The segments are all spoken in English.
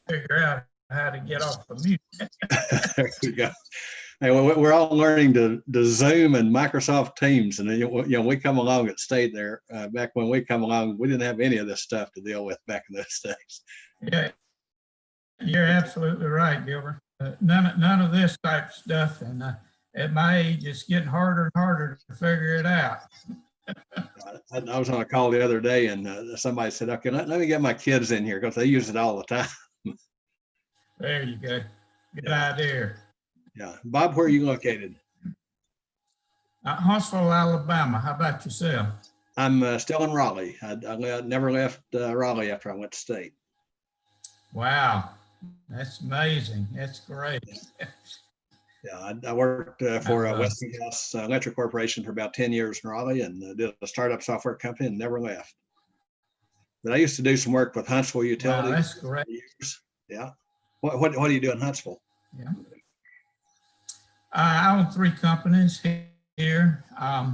figure out how to get off the mute. There you go. Hey, we're all learning to Zoom and Microsoft Teams, and then we come along at State there. Back when we come along, we didn't have any of this stuff to deal with back in those days. Yeah, you're absolutely right, Gilbert. None of this type of stuff, and at my age, it's getting harder and harder to figure it out. I was on a call the other day, and somebody said, "Okay, let me get my kids in here because they use it all the time." There you go. Good idea. Yeah, Bob, where are you located? Huntsville, Alabama. How about yourself? I'm still in Raleigh. I never left Raleigh after I went to State. Wow, that's amazing. That's great. Yeah, I worked for Westinghouse Electric Corporation for about 10 years in Raleigh, and did a startup software company and never left. But I used to do some work with Huntsville Utility. Wow, that's great. Yeah. What do you do in Huntsville? Yeah. I own 3 companies here. I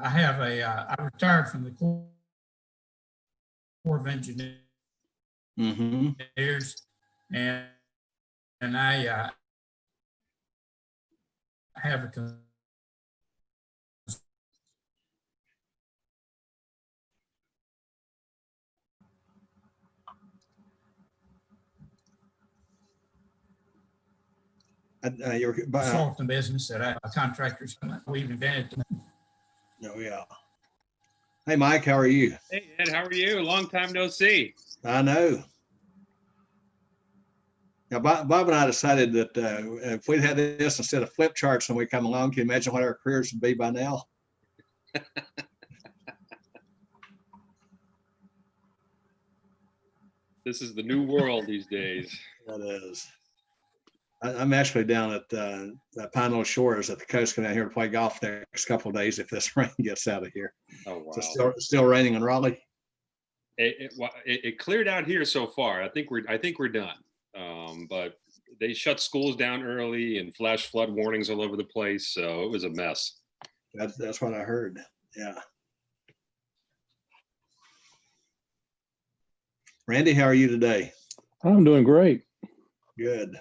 have I retired from the Corps of Engineers, and I have a consulting business that I contractors. We've invented. Oh yeah. Hey Mike, how are you? Hey Ed, how are you? Long time no see. I know. Now Bob and I decided that if we'd had this instead of flip charts when we come along, can you imagine what our careers would be by now? This is the new world these days. That is. I'm actually down at Pine Knoll Shores at the coast, coming out here to play golf the next couple of days if this rain gets out of here. Oh wow! So still raining in Raleigh. It cleared out here so far. I think we're done. But they shut schools down early and flash flood warnings all over the place, so it was a mess. That's what I heard. Yeah. Randy, how are you today? I'm doing great. Good.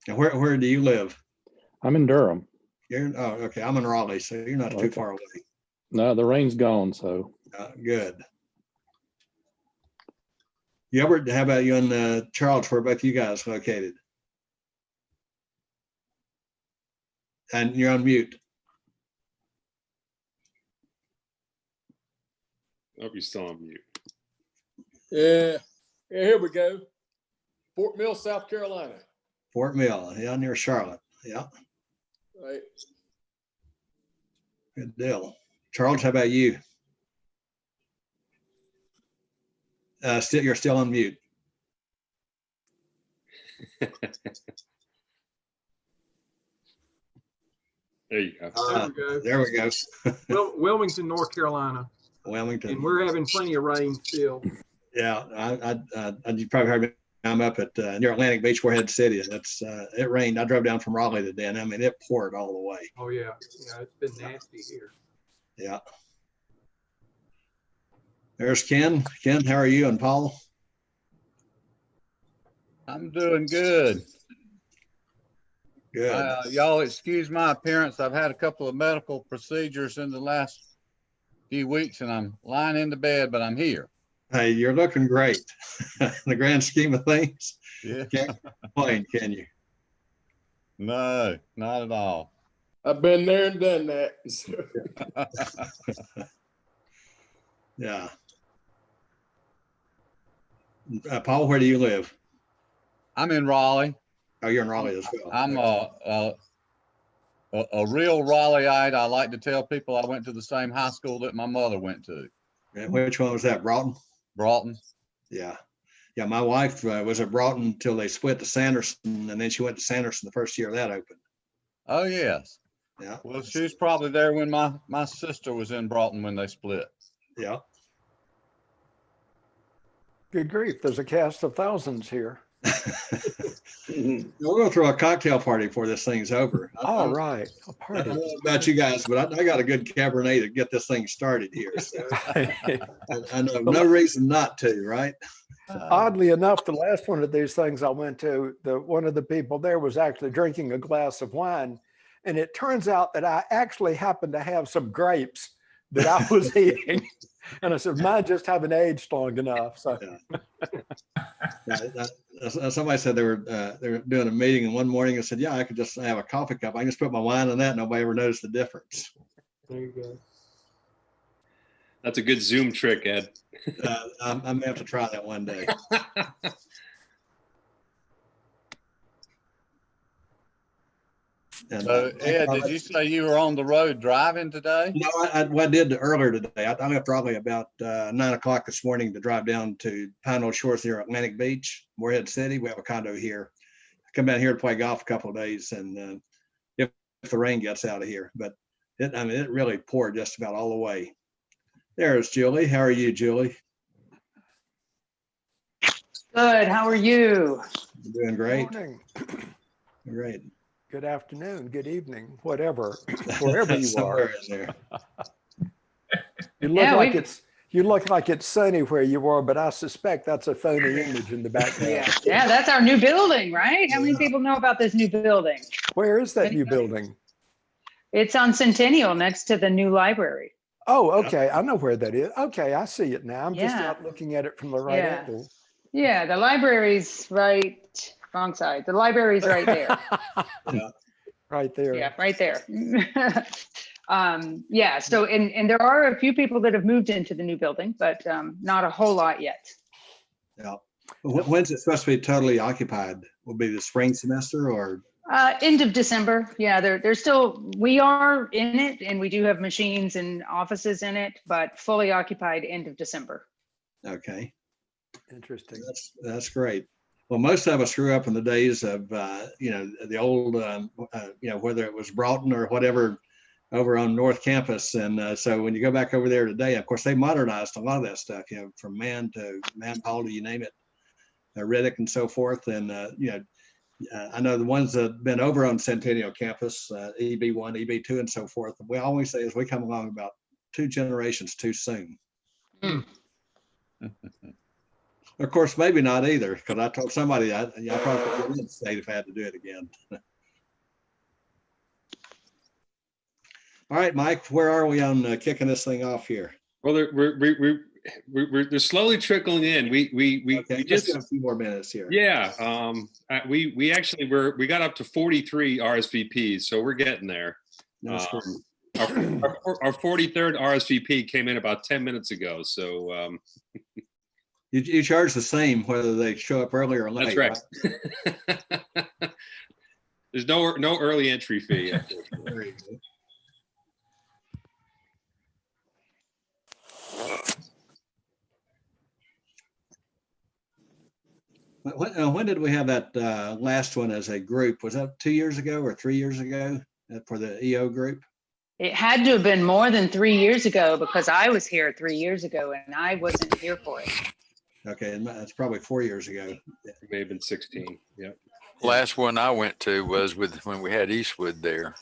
Now, where do you live? I'm in Durham. Oh, okay. I'm in Raleigh, so you're not too far away. No, the rain's gone, so. Good. Gilbert, how about you and Charles? Where both you guys located? And you're on mute. Oh, you're still on mute. Yeah, here we go. Fort Mill, South Carolina. Fort Mill, yeah, near Charlotte. Yeah. Right. Good deal. Charles, how about you? You're still on mute. There you go. There we go. There we go. Wilmington, North Carolina. Wilmington. And we're having plenty of rain still. Yeah, you probably heard me. I'm up at near Atlantic Beach, Warhead City. That's it rained. I drove down from Raleigh today, and I mean it poured all the way. Oh yeah, it's been nasty here. Yeah. There's Ken. Ken, how are you? And Paul? I'm doing good. Good. Y'all excuse my appearance. I've had a couple of medical procedures in the last few weeks, and I'm lying in the bed, but I'm here. Hey, you're looking great. In the grand scheme of things. Yeah. Can't complain, can you? No, not at all. I've been there and done that. Yeah. Paul, where do you live? I'm in Raleigh. Oh, you're in Raleigh as well. I'm a real Raleighite. I like to tell people I went to the same high school that my mother went to. And which one was that? Broughton? Broughton. Yeah. Yeah, my wife was at Broughton until they split to Sanderson, and then she went to Sanderson the first year that opened. Oh, yes. Yeah. Well, she was probably there when my sister was in Broughton when they split. Yeah. Good grief, there's a cast of thousands here. We're going to throw a cocktail party before this thing's over. All right, a I party. don't know about you guys, but I got a good Cabernet to get this thing started here. So I know no reason not to, right? Oddly enough, the last one of these things I went to, one of the people there was actually drinking a glass of wine. And it turns out that I actually happened to have some grapes that I was eating. And I said, mine just haven't aged long enough. So Somebody said they were doing a meeting, and one morning I said, yeah, I could just have a coffee cup. I can just put my wine in that. Nobody ever noticed the difference. There you go. That's a good Zoom trick, Ed. I'm gonna have to try that one day. And, So Ed, did you say you were on the road driving today? No, I did earlier today. I left probably about 9 o'clock this morning to drive down to Pine Knoll Shores near Atlantic Beach, Morehead City. We have a condo here. I come down here to play golf a couple of days, and if the rain gets out of here, but it really poured just about all the way. There's Julie. How are you, Julie? Good. How are you? Doing great. morning, Great. good afternoon, good evening, whatever, wherever you Somewhere are. in there. You look Yeah, like you look like it's sunny where you are, but I suspect that's a phony image in the background. Yeah, that's our new building, right? How many people know about this new building? Where is that new building? It's on Centennial next to the new library. Oh, okay. I know where that is. Okay, I see it now. I'm just Yeah. not looking at it from the right Yeah. angle. Yeah, the library's wrong side. The library's right there. Right there. Yeah, right there. Yeah, so, and there are a few people that have moved into the new building, but not a whole lot yet. Yeah. When's it supposed to be totally occupied? Will it be the spring semester or? End of December. Yeah, there's still, we are in it and we do have machines and offices in it, but fully occupied end of December. Okay. Interesting. That's great. Well, most of us grew up in the days of, the old, whether it was Broughton or whatever over on North Campus. And so when you go back over there today, of course, they modernized a lot of that stuff, from Man to Manhall to you name it, Riddick and so forth. And, I know the ones that have been over on Centennial Campus, EB1, EB2, and so forth. We always say is we come along about 2 generations too soon. Mm. Of course, maybe not either, because I told somebody I probably wouldn't stay if I had to do it again. All right, Mike, where are we on kicking this thing off here? Well, they're slowly trickling in. We Okay, just just a few more minutes here. yeah. We actually we got up to 43 RSVPs, so we're getting there. That's great. Our 43rd RSVP came in about 10 minutes ago. So You charge the same whether they show up early or late. that's right. There's no early entry fee. Very good. When did we have that last one as a group? Was that 2 years ago or 3 years ago for the EO group? It had to have been more than 3 years ago because I was here 3 years ago and I wasn't here for it. Okay, and that's probably 4 years ago. It may have been 16. Yeah. Last one I went to was when we had Eastwood there.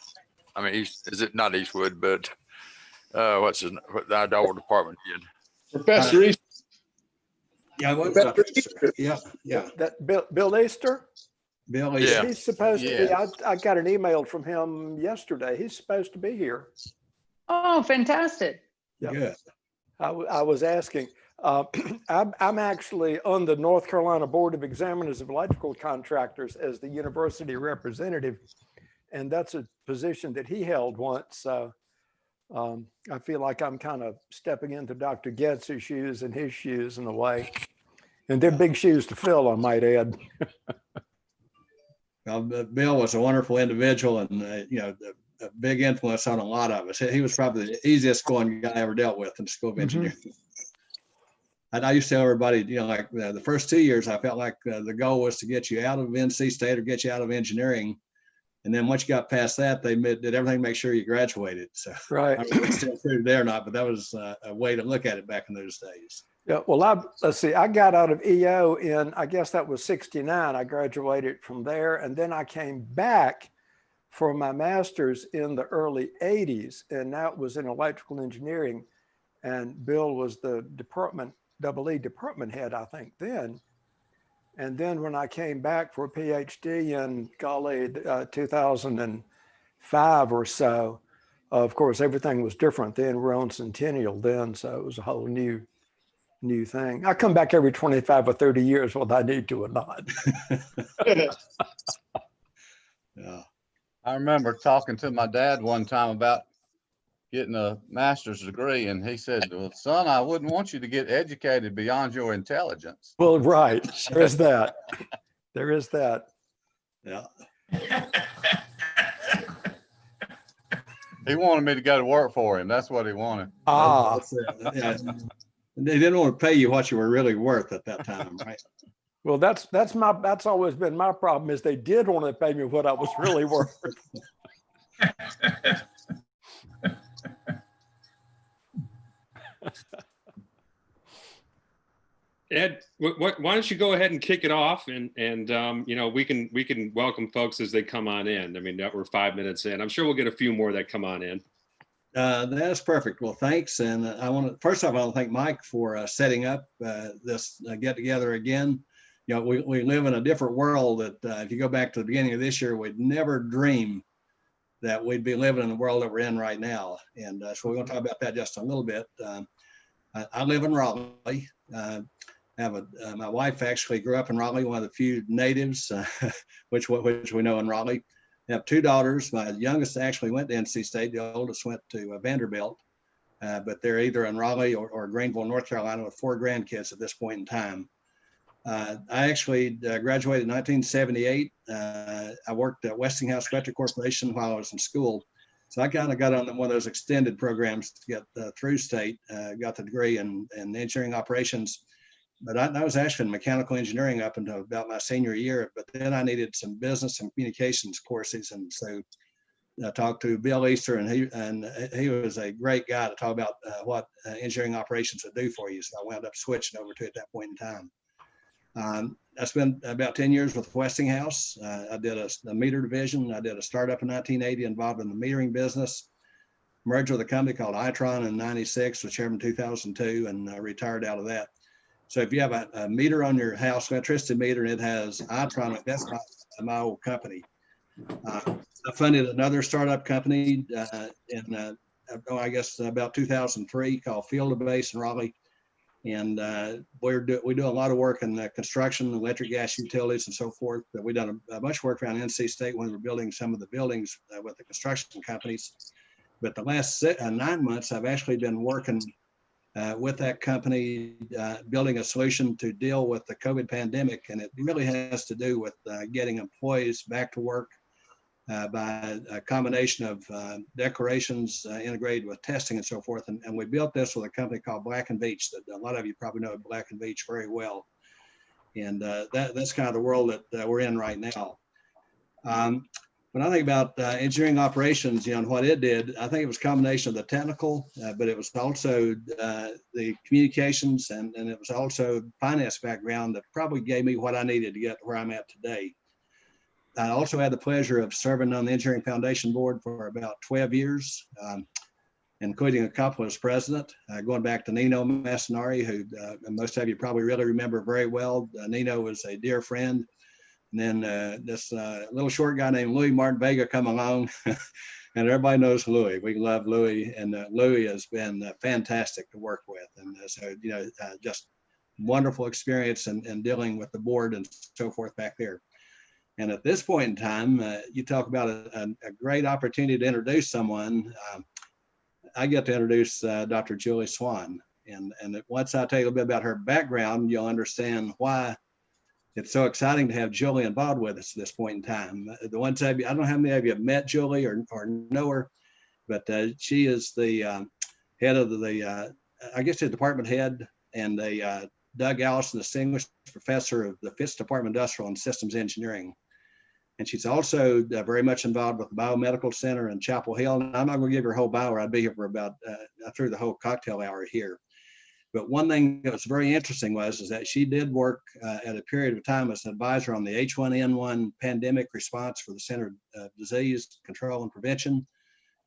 I mean, is it not Eastwood, but what our old department did. Professor East. Yeah, what was Professor that? Easter. Yeah. That Bill Easter? Bill, Yeah. He's supposed to be, I got an email from him yesterday. He's supposed to be here. Oh, fantastic. Yeah. Good. I was asking, I'm actually on the North Carolina Board of Examiners of Electrical Contractors as the university representative. And that's a position that he held once. So I feel like I'm kind of stepping into Dr. Getz's shoes and his shoes in a way. And they're big shoes to fill, I might add. Well, Bill was a wonderful individual and, a big influence on a lot of us. He was probably the easiest going guy I ever dealt with in the School of Engineering. And I used to tell everybody, the first 2 years, I felt like the goal was to get you out of NC State or get you out of engineering. And then once you got past that, they did everything to make sure you graduated. So Right. I don't know if it's still true there or not, but that was a way to look at it back in those days. Yeah, well, let's see, I got out of EO in, I guess that was 69. I graduated from there. And then I came back for my master's in the early 80s. And that was in electrical engineering. And Bill was the department IEEE department head, I think then. And then when I came back for a PhD in, golly, 2005 or so, of course, everything was different then. We're on Centennial then, so it was a whole new thing. I come back every 25 or 30 years, whether I need to or not. Yeah. I remember talking to my dad one time about getting a master's degree, and he said, well, son, I wouldn't want you to get educated beyond your intelligence. Well, right. There is that. There is that. Yeah. He wanted me to go to work for him. That's what he wanted. Ah, That's it. Yeah. They didn't want to pay you what you were really worth at that time, right? well, that's always been my problem, is they did want to pay me what I was really worth. Ed, why don't you go ahead and kick it off, and you know, we can welcome folks as they come on in. I mean, we're 5 minutes in. I'm sure we'll get a few more that come on in. That's perfect. Well, thanks. And first off, I want to thank Mike for setting up this get together again. You know, we live in a different world that if you go back to the beginning of this year, we'd never dream that we'd be living in the world that we're in right now. And so we're going to talk about that just a little bit. I live in Raleigh. My wife actually grew up in Raleigh, one of the few natives, which we know in Raleigh. I have two daughters. My youngest actually went to NC State. The oldest went to Vanderbilt, but they're either in Raleigh or Greenville, North Carolina, with 4 grandkids at this point in time. I actually graduated in 1978. I worked at Westinghouse Electric Corporation while I was in school. So I kind of got on one of those extended programs to get through state, got the degree in engineering operations. But I was actually in mechanical engineering up until about my senior year. But then I needed some business and communications courses. And so I talked to Bill Easter, and he was a great guy to talk about what engineering operations would do for you. So I wound up switching over to it at that point in time. I spent about 10 years with Westinghouse. I did a meter division. I did a startup in 1980 involved in the metering business. Merged with a company called Itron in 96, was chairman in 2002, and retired out of that. So if you have a meter on your house, electricity meter, and it has Itron, that's my old company. I funded another startup company in, I guess, about 2003 called Field Base in Raleigh. And we do a lot of work in construction, electric, gas, utilities, and so forth. But we've done a bunch of work around NC State when we were building some of the buildings with the construction companies. But the last 9 months, I've actually been working with that company, building a solution to deal with the COVID pandemic. And it really has to do with getting employees back to work by a combination of declarations integrated with testing and so forth. And we built this with a company called Black & Veatch that a lot of you probably know Black & Veatch very well. And that's kind of the world that we're in right now. When I think about engineering operations, and what it did, I think it was a combination of the technical, but it was also the communications, and it was also finance background that probably gave me what I needed to get where I'm at today. I also had the pleasure of serving on the Engineering Foundation Board for about 12 years, including a couple as president, going back to Nino Massinari, who most of you probably really remember very well. Nino was a dear friend. And then this little short guy named Louis Martin Vega come along, and everybody knows Louis. We love Louis, and Louis has been fantastic to work with. And so, just wonderful experience in dealing with the board and so forth back there. And at this point in time, you talk about a great opportunity to introduce someone. I get to introduce Dr. Julie Swan. And once I tell you a little bit about her background, you'll understand why it's so exciting to have Julie involved with us at this point in time. The ones of you, I don't know how many of you have met Julie or know her, but she is the head of the, I guess the department head, and Doug Allison, Distinguished Professor of the Fitz Department of Industrial and Systems Engineering. And she's also very much involved with the Biomedical Center in Chapel Hill. And I'm not going to give her a whole bio. I'd be here for about through the whole cocktail hour here. But one thing that was very interesting is that she did work at a period of time as an advisor on the H1N1 pandemic response for the Center of Disease Control and Prevention.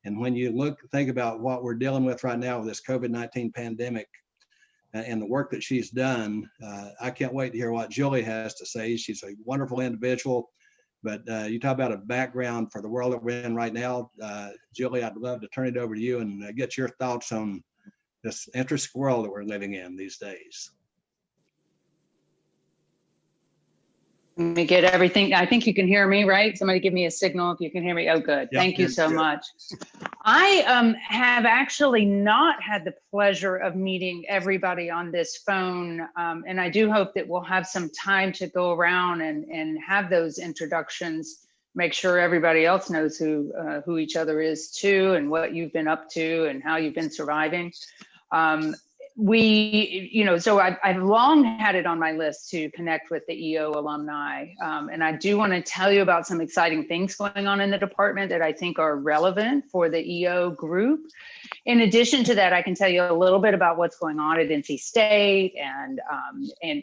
And when you think about what we're dealing with right now with this COVID-19 pandemic, and the work that she's done. I can't wait to hear what Julie has to say. She's a wonderful individual, but you talk about a background for the world that we're in right now. Julie, I'd love to turn it over to you and get your thoughts on this interesting world that we're living in these days. Let me get everything. I think you can hear me, right? Somebody give me a signal if you can hear me. Oh, good. Yeah, Thank you so good. much. I have actually not had the pleasure of meeting everybody on this phone. And I do hope that we'll have some time to go around and have those introductions, make sure everybody else knows who each other is too, and what you've been up to and how you've been surviving. So I've long had it on my list to connect with the EO alumni. And I do want to tell you about some exciting things going on in the department that I think are relevant for the EO group. In addition to that, I can tell you a little bit about what's going on at NC State and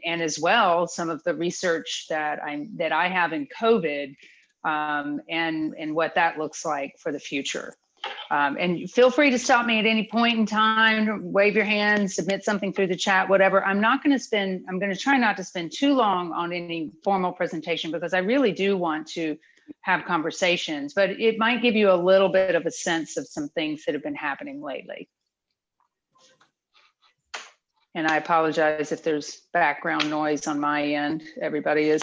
as well, some of the research that I have in COVID and what that looks like for the future. And feel free to stop me at any point in time, wave your hand, submit something through the chat, whatever. I'm going to try not to spend too long on any formal presentation because I really do want to have conversations, but it might give you a little bit of a sense of some things that have been happening lately. And I apologize if there's background noise on my end. Everybody has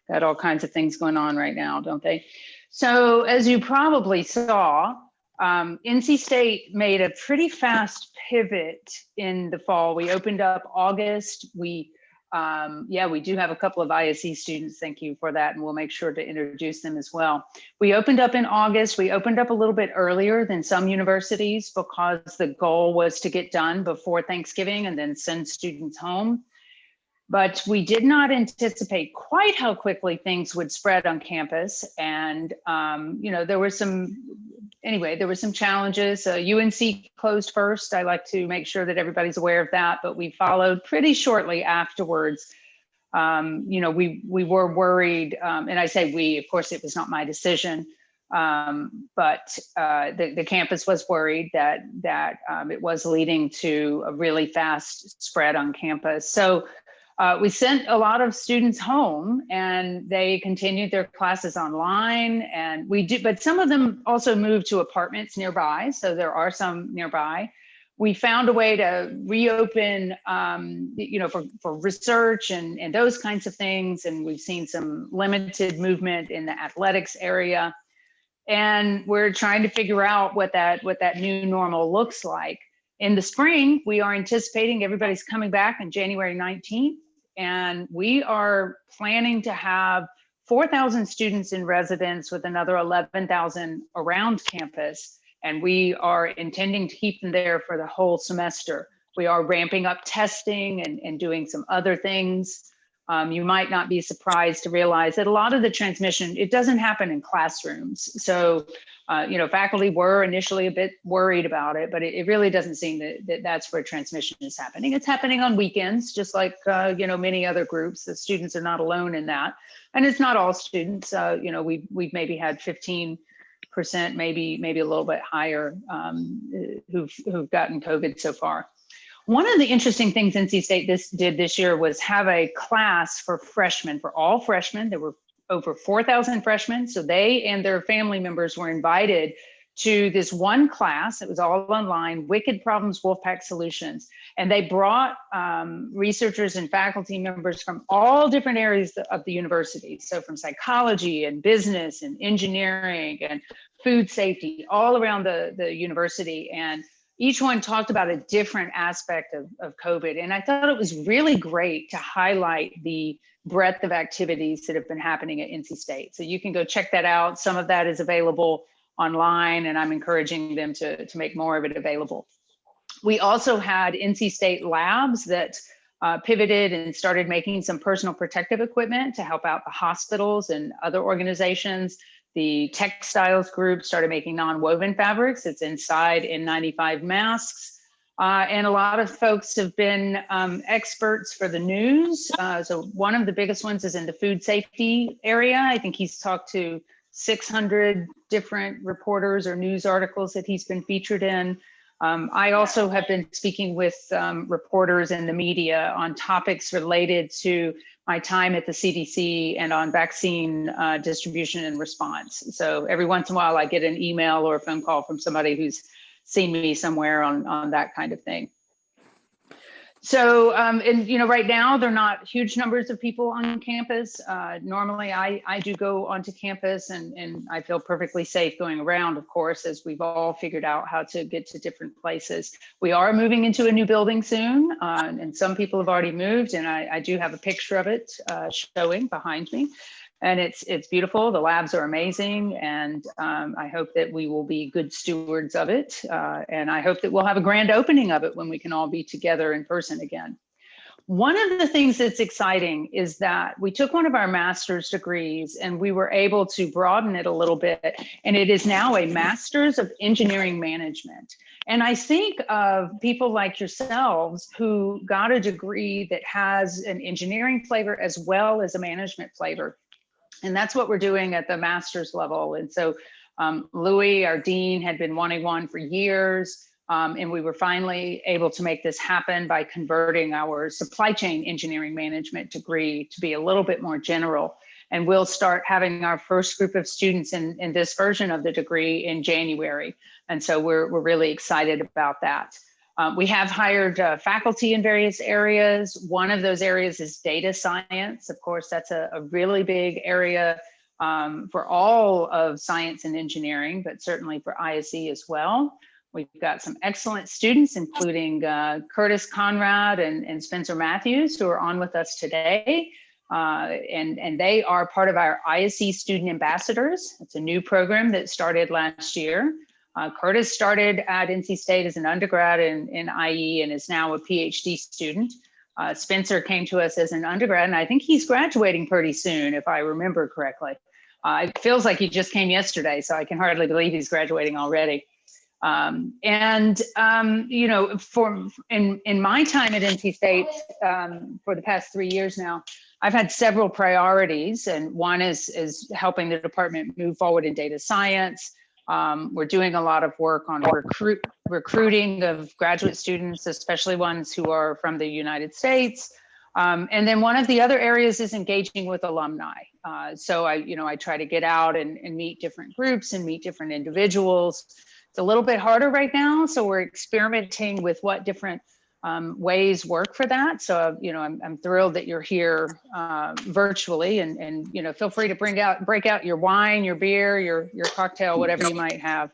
got all kinds of things going on right now, don't they? So as you probably saw, NC State made a pretty fast pivot in the fall. We opened up August. We do have a couple of ISE students. Thank you for that. And we'll make sure to introduce them as well. We opened up in August. We opened up a little bit earlier than some universities because the goal was to get done before Thanksgiving and then send students home. But we did not anticipate quite how quickly things would spread on campus. And, there were some challenges. UNC closed first. I like to make sure that everybody's aware of that, but we followed pretty shortly afterwards. We were worried, and I say we, of course, it was not my decision, but the campus was worried that it was leading to a really fast spread on campus. So we sent a lot of students home and they continued their classes online, and but some of them also moved to apartments nearby. So there are some nearby. We found a way to reopen, for research and those kinds of things. And we've seen some limited movement in the athletics area. And we're trying to figure out what that new normal looks like. In the spring, we are anticipating everybody's coming back on January 19th. And we are planning to have 4,000 students in residence with another 11,000 around campus. And we are intending to keep them there for the whole semester. We are ramping up testing and doing some other things. You might not be surprised to realize that a lot of the transmission, it doesn't happen in classrooms. So, faculty were initially a bit worried about it, but it really doesn't seem that that's where transmission is happening. It's happening on weekends, just like, many other groups. The students are not alone in that. And it's not all students. We've maybe had 15%, maybe a little bit higher, who've gotten COVID so far. One of the interesting things NC State did this year was have a class for freshmen, for all freshmen. There were over 4,000 freshmen. So they and their family members were invited to this one class. It was all online, Wicked Problems, Wolfpack Solutions. And they brought researchers and faculty members from all different areas of the university. So from psychology and business and engineering and food safety, all around the university. And each one talked about a different aspect of COVID. And I thought it was really great to highlight the breadth of activities that have been happening at NC State. So you can go check that out. Some of that is available online, and I'm encouraging them to make more of it available. We also had NC State labs that pivoted and started making some personal protective equipment to help out the hospitals and other organizations. The textiles group started making non-woven fabrics. It's inside N95 masks. And a lot of folks have been experts for the news. So one of the biggest ones is in the food safety area. I think he's talked to 600 different reporters or news articles that he's been featured in. I also have been speaking with reporters and the media on topics related to my time at the CDC and on vaccine distribution and response. So every once in a while I get an email or a phone call from somebody who's seen me somewhere on that kind of thing. So, and right now there are not huge numbers of people on campus. Normally I do go onto campus and I feel perfectly safe going around, of course, as we've all figured out how to get to different places. We are moving into a new building soon, and some people have already moved, and I do have a picture of it showing behind me. And it's beautiful. The labs are amazing. And I hope that we will be good stewards of it. And I hope that we'll have a grand opening of it when we can all be together in person again. One of the things that's exciting is that we took one of our master's degrees and we were able to broaden it a little bit. And it is now a master's of engineering management. And I think of people like yourselves who got a degree that has an engineering flavor as well as a management flavor. And that's what we're doing at the master's level. And so Louis, our dean, had been wanting one for years. And we were finally able to make this happen by converting our supply chain engineering management degree to be a little bit more general. And we'll start having our first group of students in this version of the degree in January. And so we're really excited about that. We have hired faculty in various areas. One of those areas is data science. Of course, that's a really big area for all of science and engineering, but certainly for ISE as well. We've got some excellent students, including Curtis Conrad and Spencer Matthews, who are on with us today. And they are part of our ISE Student Ambassadors. It's a new program that started last year. Curtis started at NC State as an undergrad in IE and is now a PhD student. Spencer came to us as an undergrad, and I think he's graduating pretty soon, if I remember correctly. It feels like he just came yesterday, so I can hardly believe he's graduating already. In my time at NC State for the past 3 years now, I've had several priorities, and one is helping the department move forward in data science. We're doing a lot of work on recruiting of graduate students, especially ones who are from the United States. And then one of the other areas is engaging with alumni. So I try to get out and meet different groups and meet different individuals. It's a little bit harder right now, so we're experimenting with what different ways work for that. So I'm thrilled that you're here virtually, and feel free to break out your wine, your beer, your cocktail, whatever you might have.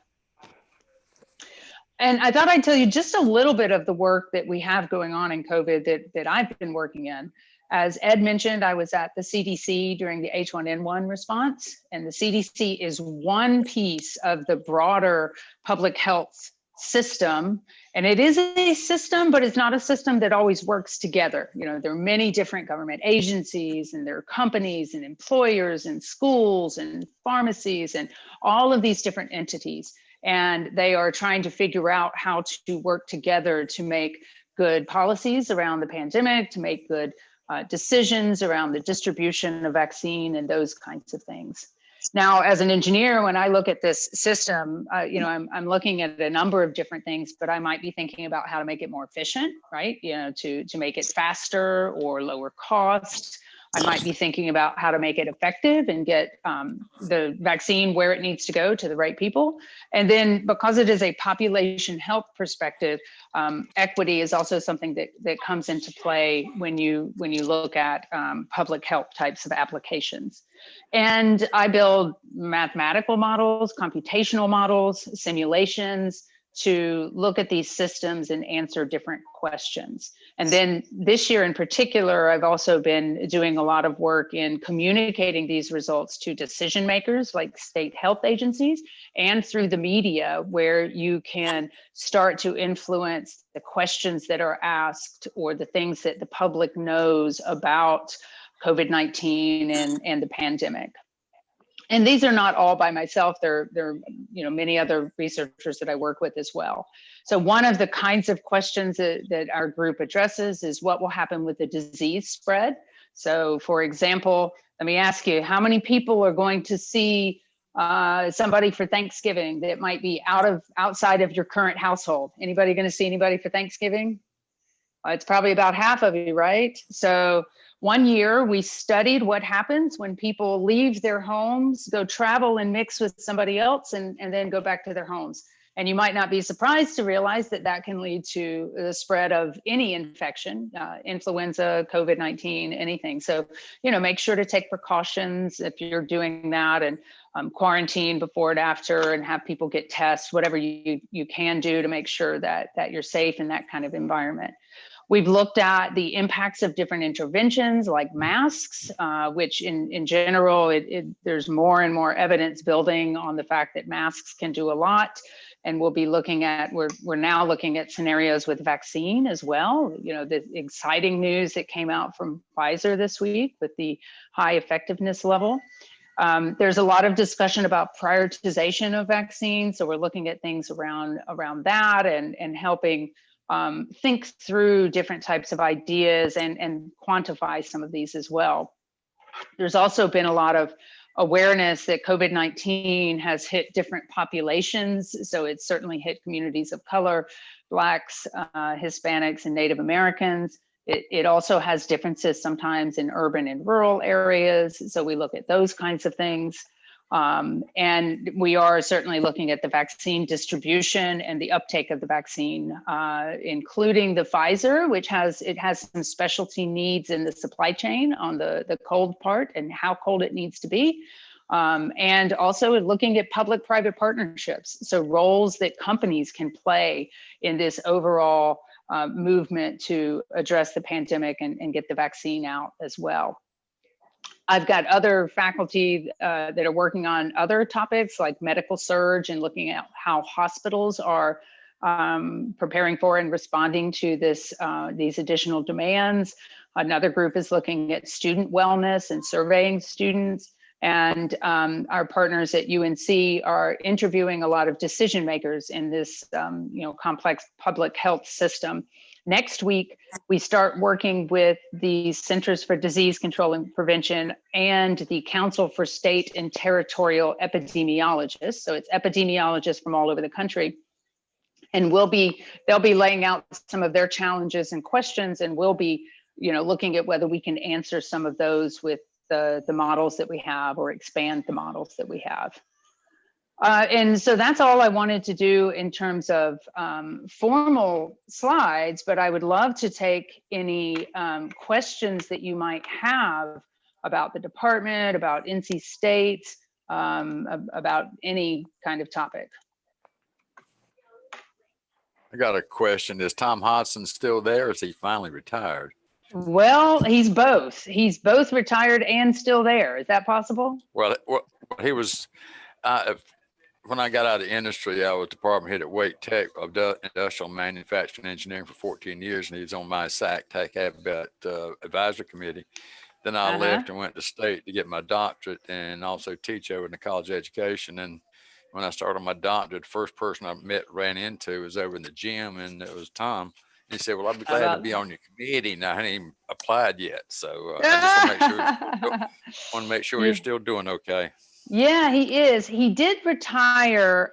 And I thought I'd tell you just a little bit of the work that we have going on in COVID that I've been working in. As Ed mentioned, I was at the CDC during the H1N1 response, and the CDC is one piece of the broader public health system. And it is a system, but it's not a system that always works together. There are many different government agencies, and there are companies and employers and schools and pharmacies and all of these different entities. And they are trying to figure out how to work together to make good policies around the pandemic, to make good decisions around the distribution of vaccine and those kinds of things. Now, as an engineer, when I look at this system, I'm looking at a number of different things, but I might be thinking about how to make it more efficient, right? To make it faster or lower cost. I might be thinking about how to make it effective and get the vaccine where it needs to go to the right people. And then because it is a population health perspective, equity is also something that comes into play when you look at public health types of applications. And I build mathematical models, computational models, simulations to look at these systems and answer different questions. And then this year in particular, I've also been doing a lot of work in communicating these results to decision makers like state health agencies and through the media, where you can start to influence the questions that are asked or the things that the public knows about COVID-19 and the pandemic. And these are not all by myself. There are many other researchers that I work with as well. So one of the kinds of questions that our group addresses is what will happen with the disease spread. So for example, let me ask you, how many people are going to see somebody for Thanksgiving that might be outside of your current household? Anybody going to see anybody for Thanksgiving? It's probably about half of you, right? So one year we studied what happens when people leave their homes, go travel and mix with somebody else, and then go back to their homes. And you might not be surprised to realize that that can lead to the spread of any infection, influenza, COVID-19, anything. So, make sure to take precautions if you're doing that, and quarantine before and after, and have people get tests, whatever you can do to make sure that you're safe in that kind of environment. We've looked at the impacts of different interventions like masks, which in general, there's more and more evidence building on the fact that masks can do a lot. And we'll be looking at, we're now looking at scenarios with vaccine as well. The exciting news that came out from Pfizer this week with the high effectiveness level. There's a lot of discussion about prioritization of vaccines. So we're looking at things around that and helping think through different types of ideas and quantify some of these as well. There's also been a lot of awareness that COVID-19 has hit different populations. So it's certainly hit communities of color, Blacks, Hispanics, and Native Americans. It also has differences sometimes in urban and rural areas. So we look at those kinds of things. And we are certainly looking at the vaccine distribution and the uptake of the vaccine, including the Pfizer, which has some specialty needs in the supply chain on the cold part and how cold it needs to be. And also looking at public-private partnerships. So roles that companies can play in this overall movement to address the pandemic and get the vaccine out as well. I've got other faculty that are working on other topics like medical surge and looking at how hospitals are preparing for and responding to these additional demands. Another group is looking at student wellness and surveying students. And our partners at UNC are interviewing a lot of decision makers in this complex public health system. Next week, we start working with the Centers for Disease Control and Prevention and the Council for State and Territorial Epidemiologists. So it's epidemiologists from all over the country. And they'll be laying out some of their challenges and questions, and we'll be, looking at whether we can answer some of those with the models that we have or expand the models that we have. And so that's all I wanted to do in terms of formal slides, but I would love to take any questions that you might have about the department, about NC State, about any kind of topic. I got a question. Is Tom Hodgson still there, or is he finally retired? Well, he's both. He's both retired and still there. Is that possible? Well, he was, when I got out of the industry, I was department head at Wake Tech of Industrial Manufacturing Engineering for 14 years, and he was on my SAC Tech Habit Advisory Committee. Then I left and went to state to get my doctorate and also teach over in the college education. And when I started my doctorate, the first person I ran into was over in the gym, and it was Tom. He said, well, I'd be glad to be on your committee. And I hadn't even applied yet. So I just want to make sure you're still doing okay. Yeah, he is. He did retire.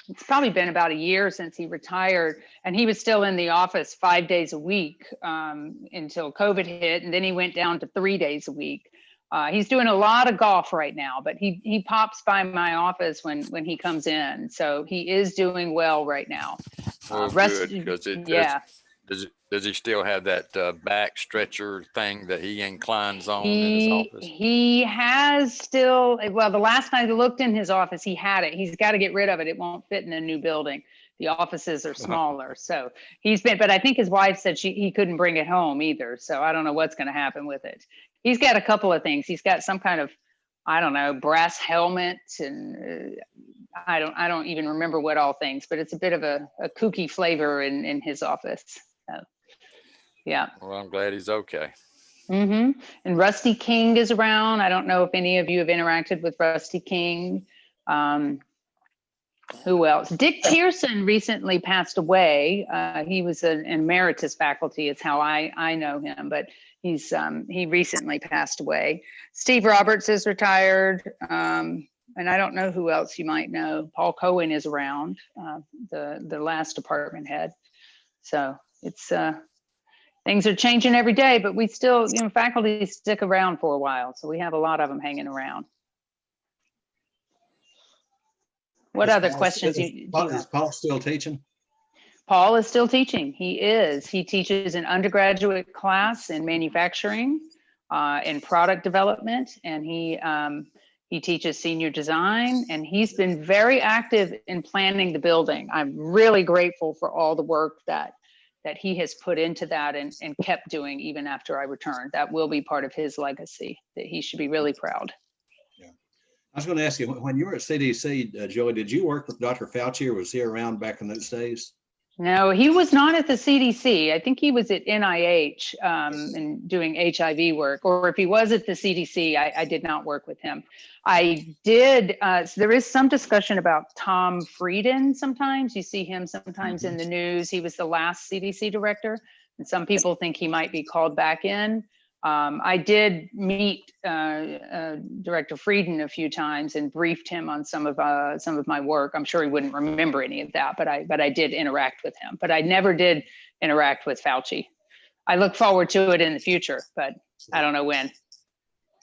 It's probably been about a year since he retired, and he was still in the office 5 days a week until COVID hit. And then he went down to 3 days a week. He's doing a lot of golf right now, but he pops by my office when he comes in. So he is doing well right now. Well, good, because does he still have that back stretcher thing that he inclines on in his office? He has still, well, the last time I looked in his office, he had it. He's got to get rid of it. It won't fit in a new building. The offices are smaller. So but I think his wife said he couldn't bring it home either. So I don't know what's going to happen with it. He's got a couple of things. He's got some kind of, I don't know, brass helmet, and I don't even remember what all things, but it's a bit of a kooky flavor in his office. So, yeah. Well, I'm glad he's okay. And Rusty King is around. I don't know if any of you have interacted with Rusty King. Who else? Dick Pearson recently passed away. He was an emeritus faculty, is how I know him, but he recently passed away. Steve Roberts is retired. and I don't know who else you might know. Paul Cohen is around, the last department head. So it's, things are changing every day, but we still, faculty stick around for a while. So we have a lot of them hanging around. What other questions do you have? Is Paul still teaching? Paul is still teaching. He is. He teaches an undergraduate class in manufacturing and product development, and he teaches senior design, and he's been very active in planning the building. I'm really grateful for all the work that he has put into that and kept doing even after I returned. That will be part of his legacy that he should be really proud. Yeah. I was going to ask you, when you were at CDC, Joey, did you work with Dr. Fauci, or was he around back in those days? No, he was not at the CDC. I think he was at NIH and doing HIV work, or if he was at the CDC, I did not work with him. I did, so there is some discussion about Tom Frieden sometimes. You see him sometimes in the news. He was the last CDC director, and some people think he might be called back in. I did meet Director Frieden a few times and briefed him on some of my work. I'm sure he wouldn't remember any of that, but I did interact with him. But I never did interact with Fauci. I look forward to it in the future, but I don't know when.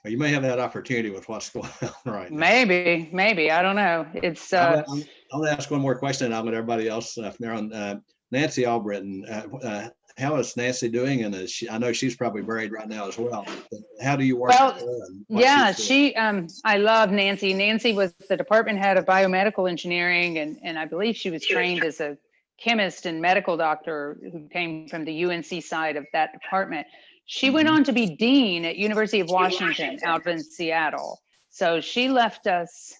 Well, you may have that opportunity with what's going on right now. Maybe. I don't know. It's. I'm going to ask one more question, and I'll let everybody else from there on. Nancy Albritton, how is Nancy doing? And I know she's probably buried right now as well. How do you work? Well, with her yeah, I love Nancy. Nancy was the department head of biomedical engineering, and I believe she was trained as a chemist and medical doctor who came from the UNC side of that department. She went on to be dean at University of Washington out in Seattle. So she left us,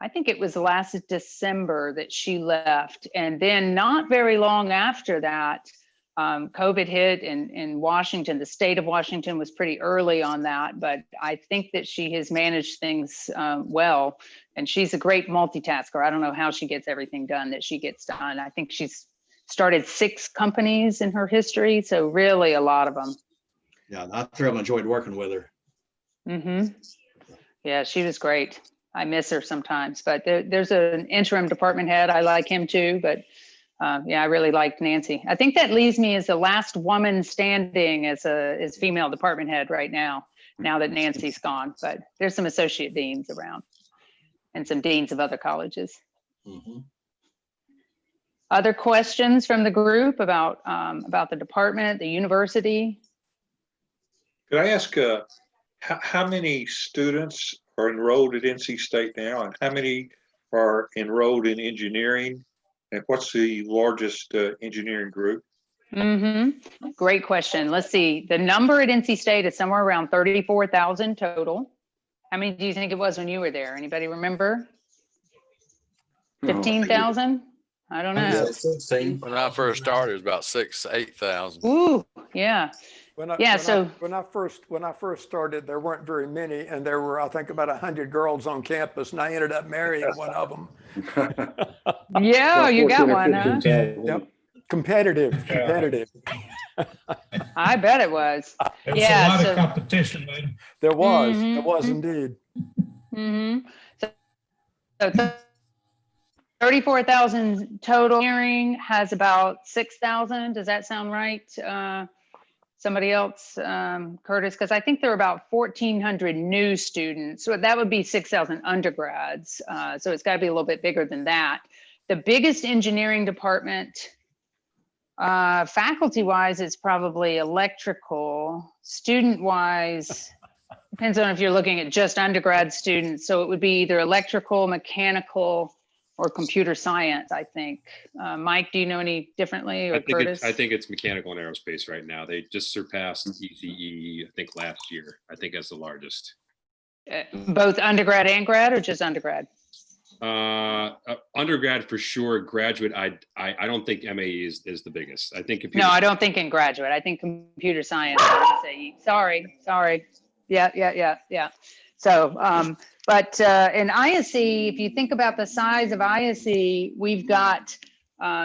I think it was last December that she left. And then not very long after that, COVID hit in Washington. The state of Washington was pretty early on that, but I think that she has managed things well. And she's a great multitasker. I don't know how she gets everything done that she gets done. I think she's started 6 companies in her history. So really a lot of them. Yeah, I thoroughly enjoyed working with her. Mm-hmm. Yeah, she was great. I miss her sometimes, but there's an interim department head. I like him too, but yeah, I really liked Nancy. I think that leaves me as the last woman standing as female department head right now that Nancy's gone, but there's some associate deans around and some deans of other colleges. Mm-hmm. Other questions from the group about the department, the university? Could I ask how many students are enrolled at NC State now, and how many are enrolled in engineering, and what's the largest engineering group? Mm-hmm. Great question. Let's see. The number at NC State is somewhere around 34,000 total. How many do you think it was when you were there? Anybody remember? 15,000? I don't know. When I first started, it was about 8,000. Ooh, yeah. When I first started, there weren't very many, and there were, I think, about 100 girls on campus, and I ended up marrying one of them. Yeah, you got one, huh? Yep. Competitive. I bet it was. There was Yeah, a lot so- of competition, man. There was Mhm. indeed. Mm-hmm. So 34,000 total. Hearing has about 6,000. Does that sound right? Somebody else, Curtis, because I think there are about 1,400 new students. So that would be 6,000 undergrads. So it's got to be a little bit bigger than that. The biggest engineering department, faculty-wise, is probably electrical. Student-wise, depends on if you're looking at just undergrad students. So it would be either electrical, mechanical, or computer science, I think. Mike, do you know any differently, or Curtis? I think it's mechanical and aerospace right now. They just surpassed ECE, I think, last year. I think that's the largest. Both undergrad and grad, or just undergrad? Undergrad for sure. Graduate, I don't think MAE is the biggest. I think No, I don't think in graduate. I think computer science. I would say. Sorry. Yeah. So, but in ISE, if you think about the size of ISE, we've got,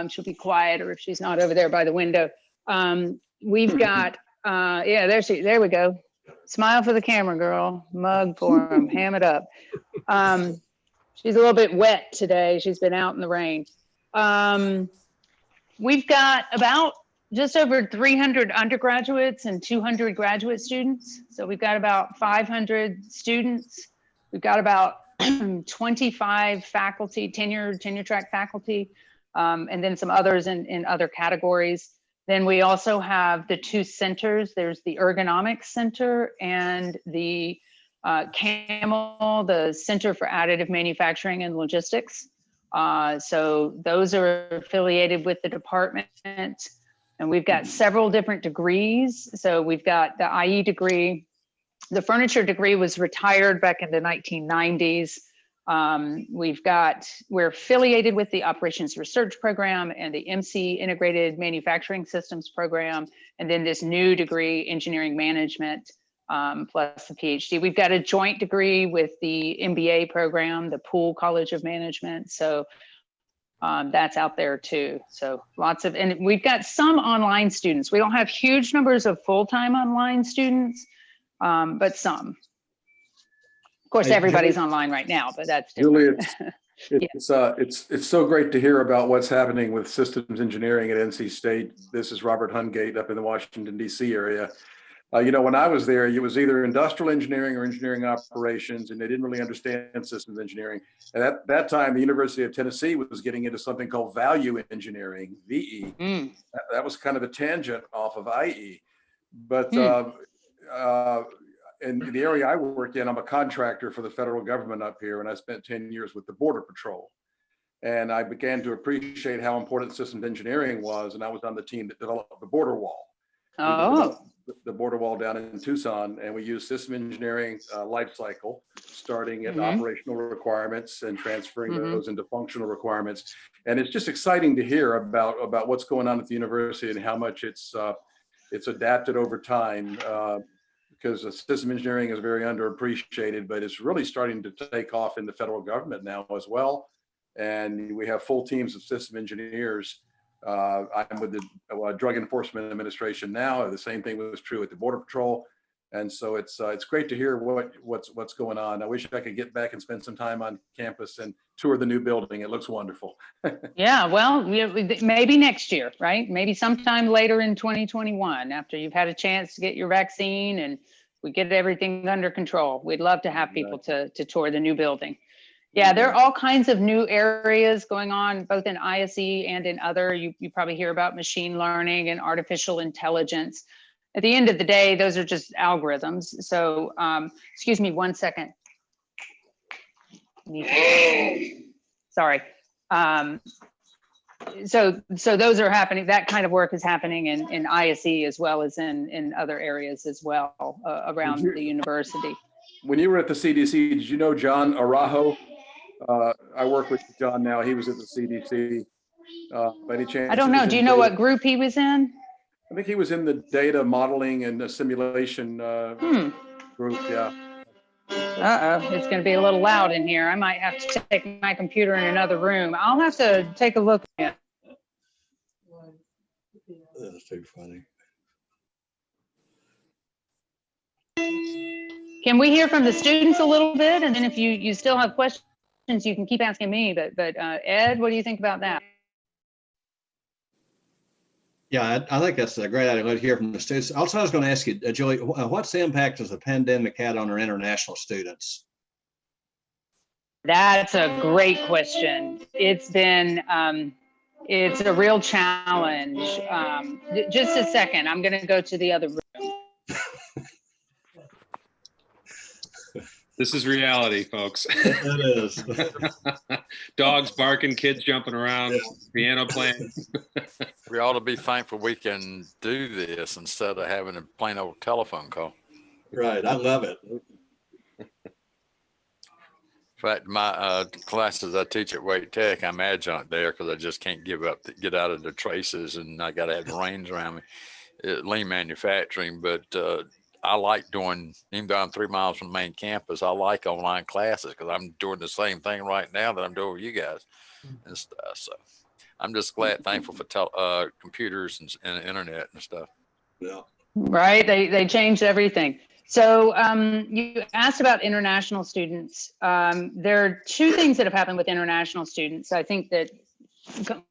she'll be quieter if she's not over there by the window. We've got, yeah, there we go. Smile for the camera, girl. Mug for him, ham it up. She's a little bit wet today. She's been out in the rain. We've got about just over 300 undergraduates and 200 graduate students. So we've got about 500 students. We've got about 25 faculty, tenure track faculty, and then some others in other categories. Then we also have the two centers. There's the Ergonomics Center and the CAML, the Center for Additive Manufacturing and Logistics. So those are affiliated with the department. And we've got several different degrees. So we've got the IE degree. The furniture degree was retired back in the 1990s. We're affiliated with the Operations Research Program and the MC Integrated Manufacturing Systems Program. And then this new degree, Engineering Management, plus the PhD. We've got a joint degree with the MBA program, the Poole College of Management. So that's out there too. So lots of, and we've got some online students. We don't have huge numbers of full-time online students, but some. Of course, everybody's online right now, but that's different. Julie, it's so great to hear about what's happening with systems engineering at NC State. This is Robert Hungate up in the Washington, D.C. area. When I was there, it was either industrial engineering or engineering operations, and they didn't really understand systems engineering. And at that time, the University of Tennessee was getting into something called value engineering, VE. That was kind of a tangent off of IE. But in the area I work in, I'm a contractor for the federal government up here, and I spent 10 years with the Border Patrol. And I began to appreciate how important systems engineering was, and I was on the team that developed the border wall. The border wall down in Tucson, and we use system engineering life cycle, starting at operational requirements and transferring those into functional requirements. And it's just exciting to hear about what's going on at the university and how much it's adapted over time. Because system engineering is very underappreciated, but it's really starting to take off in the federal government now as well. And we have full teams of system engineers. I'm with the Drug Enforcement Administration now. The same thing was true at the Border Patrol, and so it's great to hear what's going on. I wish I could get back and spend some time on campus and tour the new building. It looks wonderful. Yeah, well, maybe next year, right? Maybe sometime later in 2021, after you've had a chance to get your vaccine and we get everything under control. We'd love to have people to tour the new building. Yeah, there are all kinds of new areas going on, both in ISE and in other. You probably hear about machine learning and artificial intelligence. At the end of the day, those are just algorithms. So, excuse me 1 second. Sorry. So those are happening. That kind of work is happening in ISE as well as in other areas as well around the university. When you were at the CDC, did you know John Araujo? I work with John now. He was at the CDC. By any chance? I don't know. Do you know what group he was in? I think he was in the data modeling and the simulation group. Yeah. It's going to be a little loud in here. I might have to take my computer in another room. I'll have to take a look at it. That's too funny. Can we hear from the students a little bit? And then if you still have questions, you can keep asking me. But Ed, what do you think about that? Yeah, I think that's a great idea to hear from the students. Also, I was going to ask you, Julie, what's the impact has the pandemic had on our international students? That's a great question. It's been, it's a real challenge. Just a second, I'm going to go to the other room. This is reality, folks. It is. Dogs barking, kids jumping around, piano playing. We ought to be thankful we can do this instead of having a plain old telephone call. Right, I love it. In fact, my classes I teach at Wake Tech, I'm adjunct there because I just can't get out of the traces, and I got to have the reins around me. Lean manufacturing, but I like doing, even though I'm 3 miles from the main campus, I like online classes because I'm doing the same thing right now that I'm doing with you guys and stuff. So I'm just thankful for computers and the internet and stuff. Yeah. Right, they changed everything. So you asked about international students. There are two things that have happened with international students. I think that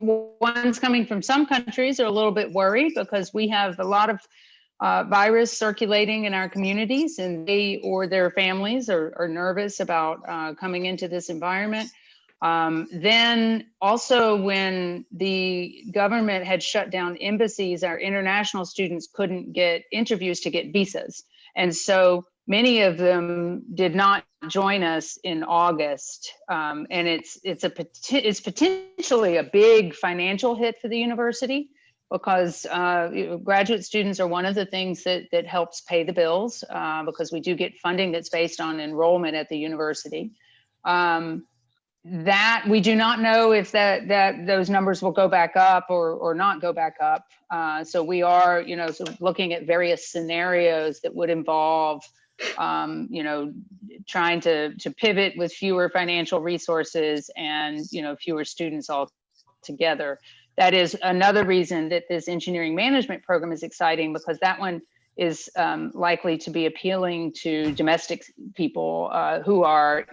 one's coming from some countries are a little bit worried because we have a lot of virus circulating in our communities, and they or their families are nervous about coming into this environment. Then also when the government had shut down embassies, our international students couldn't get interviews to get visas. And so many of them did not join us in August. And it's potentially a big financial hit for the university because graduate students are one of the things that helps pay the bills because we do get funding that's based on enrollment at the university. That we do not know if that those numbers will go back up or not go back up. So we are, sort of looking at various scenarios that would involve, trying to pivot with fewer financial resources and, fewer students altogether. That is another reason that this engineering management program is exciting because that one is likely to be appealing to domestic people who are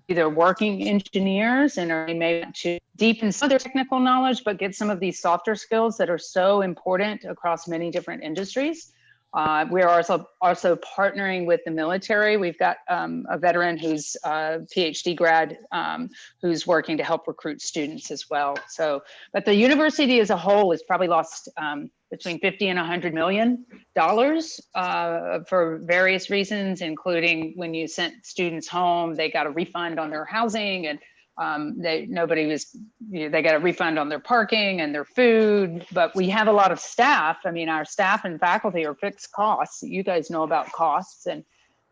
either working engineers and are may want to deepen some of their technical knowledge, but get some of these softer skills that are so important across many different industries. We're also partnering with the military. We've got a veteran who's a PhD grad who's working to help recruit students as well. So, but the university as a whole has probably lost between $50 and $100 million for various reasons, including when you sent students home, they got a refund on their housing, and they got a refund on their parking and their food. But we have a lot of staff. I mean, our staff and faculty are fixed costs. You guys know about costs, and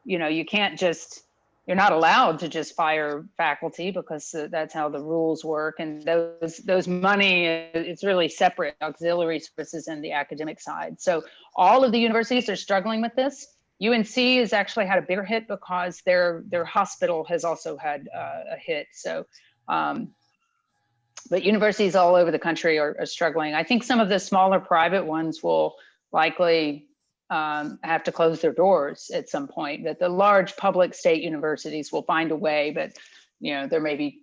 you can't just, you're not allowed to just fire faculty because that's how the rules work. And those money, it's really separate, auxiliary services and the academic side. So all of the universities are struggling with this. UNC has actually had a bigger hit because their hospital has also had a hit. So, but universities all over the country are struggling. I think some of the smaller private ones will likely have to close their doors at some point. That the large public state universities will find a way, but there may be.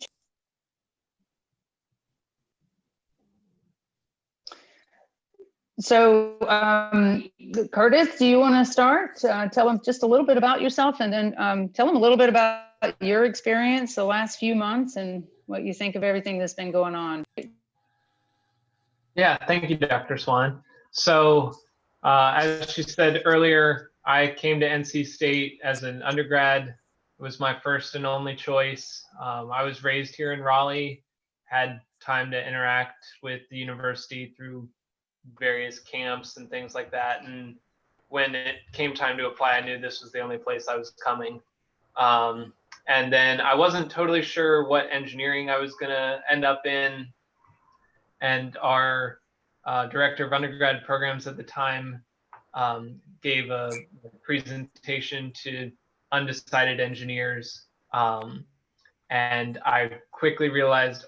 So Curtis, do you want to start? Tell them just a little bit about yourself, and then tell them a little bit about your experience the last few months and what you think of everything that's been going on. Yeah, thank you, Dr. Swan. So as she said earlier, I came to NC State as an undergrad. It was my first and only choice. I was raised here in Raleigh, had time to interact with the university through various camps and things like that. And when it came time to apply, I knew this was the only place I was coming. And then I wasn't totally sure what engineering I was gonna end up in. And our director of undergrad programs at the time gave a presentation to undecided engineers. And I quickly realized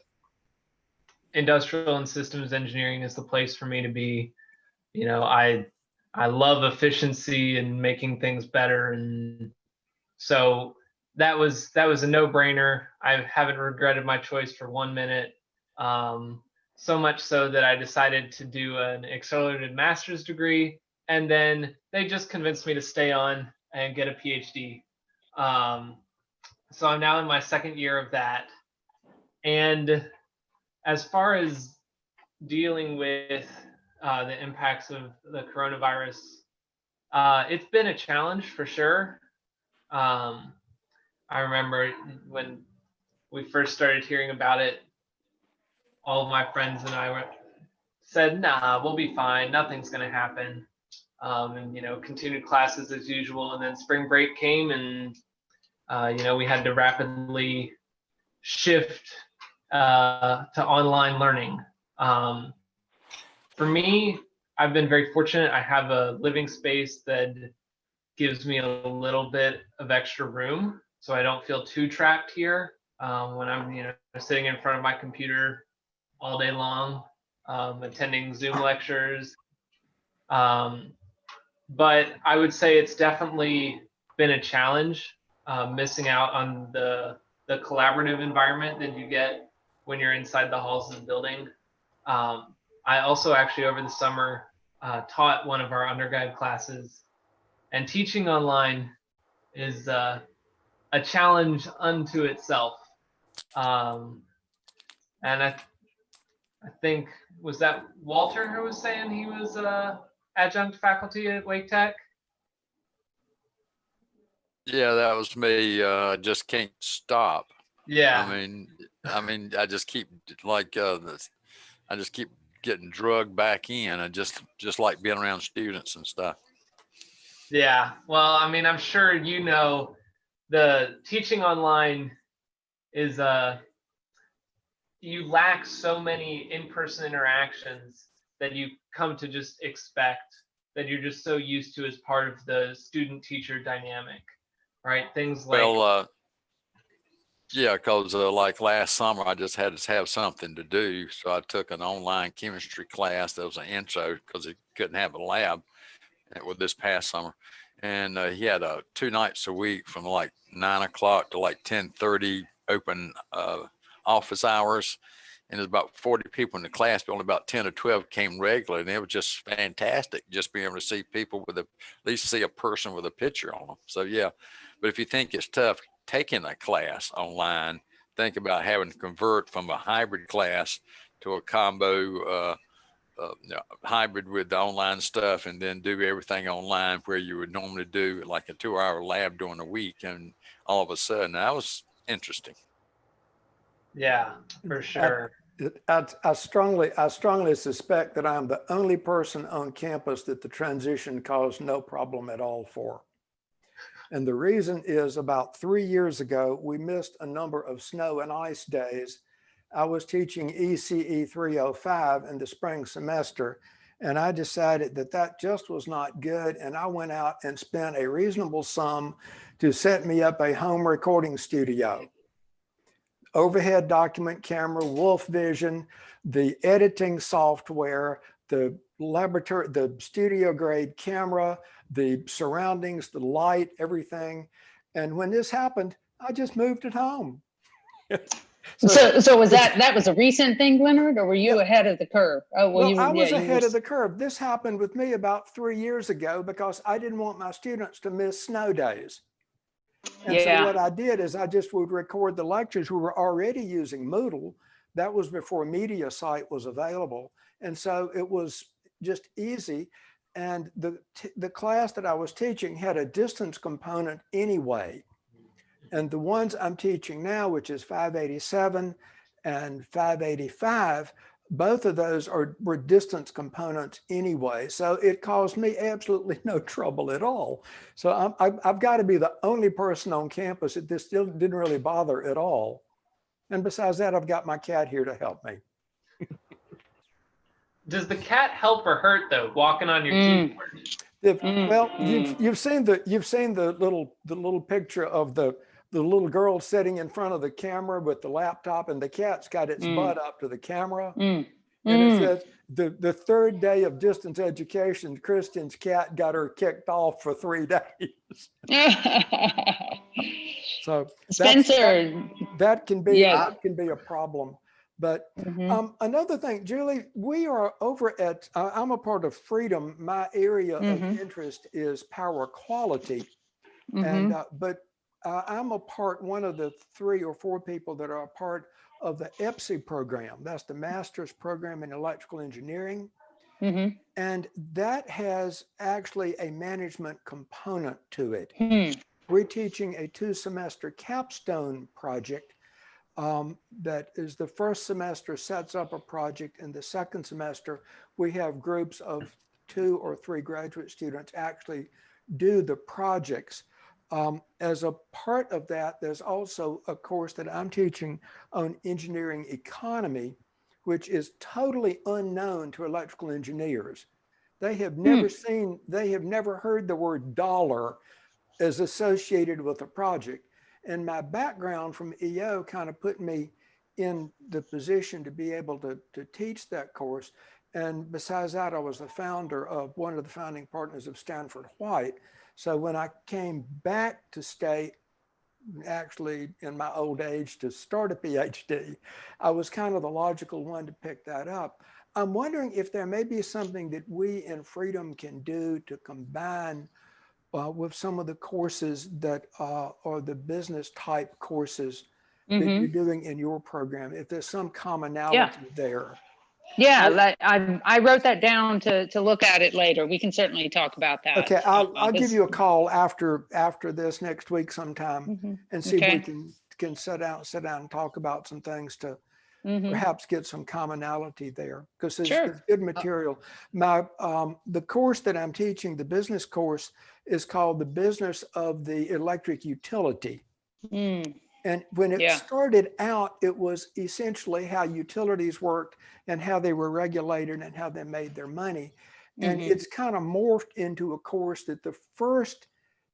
industrial and systems engineering is the place for me to be. I love efficiency and making things better, and so that was a no-brainer. I haven't regretted my choice for 1 minute. So much so that I decided to do an accelerated master's degree, and then they just convinced me to stay on and get a PhD. So I'm now in my second year of that, and as far as dealing with the impacts of the coronavirus, it's been a challenge for sure. I remember when we first started hearing about it, all of my friends and I said, nah, we'll be fine. Nothing's going to happen. And, continued classes as usual. And then spring break came and, we had to rapidly shift to online learning. For me, I've been very fortunate. I have a living space that gives me a little bit of extra room, so I don't feel too trapped here when I'm, sitting in front of my computer all day long, attending Zoom lectures. but I would say it's definitely been a challenge, missing out on the collaborative environment that you get when you're inside the halls of the building. I also actually over the summer taught one of our undergrad classes, and teaching online is a challenge unto itself. And I think, was that Walter who was saying he was adjunct faculty at Wake Tech? Yeah, that was me. I just can't stop. Yeah. I mean, I just keep like I just keep getting drugged back in. I just like being around students and stuff. Yeah. Well, I mean, I'm sure you know the teaching online is you lack so many in-person interactions that you come to just expect, that you're just so used to as part of the student-teacher dynamic, right? Things like yeah, because like last summer, I just had to have something to do. So I took an online chemistry class that was an intro because it couldn't have a lab with this past summer. And he had 2 nights a week from like 9 o'clock to like 10:30 open office hours. And there's about 40 people in the class, but only about 10 or 12 came regularly. And it was just fantastic just being able to see people with at least see a person with a picture on them. So yeah, but if you think it's tough taking a class online, think about having to convert from a hybrid class to a combo hybrid with the online stuff, and then do everything online where you would normally do like a 2-hour lab during the week. And all of a sudden that was interesting. Yeah, for sure. I strongly suspect that I'm the only person on campus that the transition caused no problem at all for. And the reason is about 3 years ago, we missed a number of snow and ice days. I was teaching ECE 305 in the spring semester, and I decided that that just was not good. And I went out and spent a reasonable sum to set me up a home recording studio. Overhead document camera, Wolf Vision, the editing software, the laboratory, the studio grade camera, the surroundings, the light, everything. And when this happened, I just moved it home. So was that was a recent thing, Leonard, or were you ahead of the curve? Oh, well, I was ahead of the curve. This happened with me about 3 years ago because I didn't want my students to miss snow days. And so what I did is I just would record the lectures. We were already using Moodle. That was before MediaSite was available. And so it was just easy. And the class that I was teaching had a distance component anyway. And the ones I'm teaching now, which is 587 and 585, both of those were distance components anyway. So it caused me absolutely no trouble at all. So I've got to be the only person on campus that this still didn't really bother at all. And besides that, I've got my cat here to help me. Does the cat help or hurt though, walking on your keyboard? Well, you've seen the little picture of the little girl sitting in front of the camera with the laptop, and the cat's got its butt up to the camera. And it says the third day of distance education, Kristen's cat got her kicked off for 3 days. So Spencer, that can be a problem. But another thing, Julie, we are over at, I'm a part of Freedom. My area of interest is power quality. And, but I'm one of the 3 or 4 people that are a part of the EPSI program. That's the Master's Program in Electrical Engineering. And that has actually a management component to it. We're teaching a 2-semester capstone project that is the first semester sets up a project, and the second semester we have groups of 2 or 3 graduate students actually do the projects. As a part of that, there's also a course that I'm teaching on engineering economy, which is totally unknown to electrical engineers. They have never heard the word dollar as associated with a project. And my background from EO kind of put me in the position to be able to teach that course. And besides that, I was the founder of one of the founding partners of Stanford White. So when I came back to state, actually in my old age to start a PhD, I was kind of the logical one to pick that up. I'm wondering if there may be something that we in Freedom can do to combine with some of the courses that are the business type courses that you're doing in your program, if there's some commonality there. Yeah, I wrote that down to look at it later. We can certainly talk about that. Okay, I'll give you a call after this next week sometime and see if we can sit down and talk about some things to perhaps get some commonality there, because there's good material. The course that I'm teaching, the business course, is called The Business of the Electric Utility. And when it started out, it was essentially how utilities worked and how they were regulated and how they made their money. And it's kind of morphed into a course that the first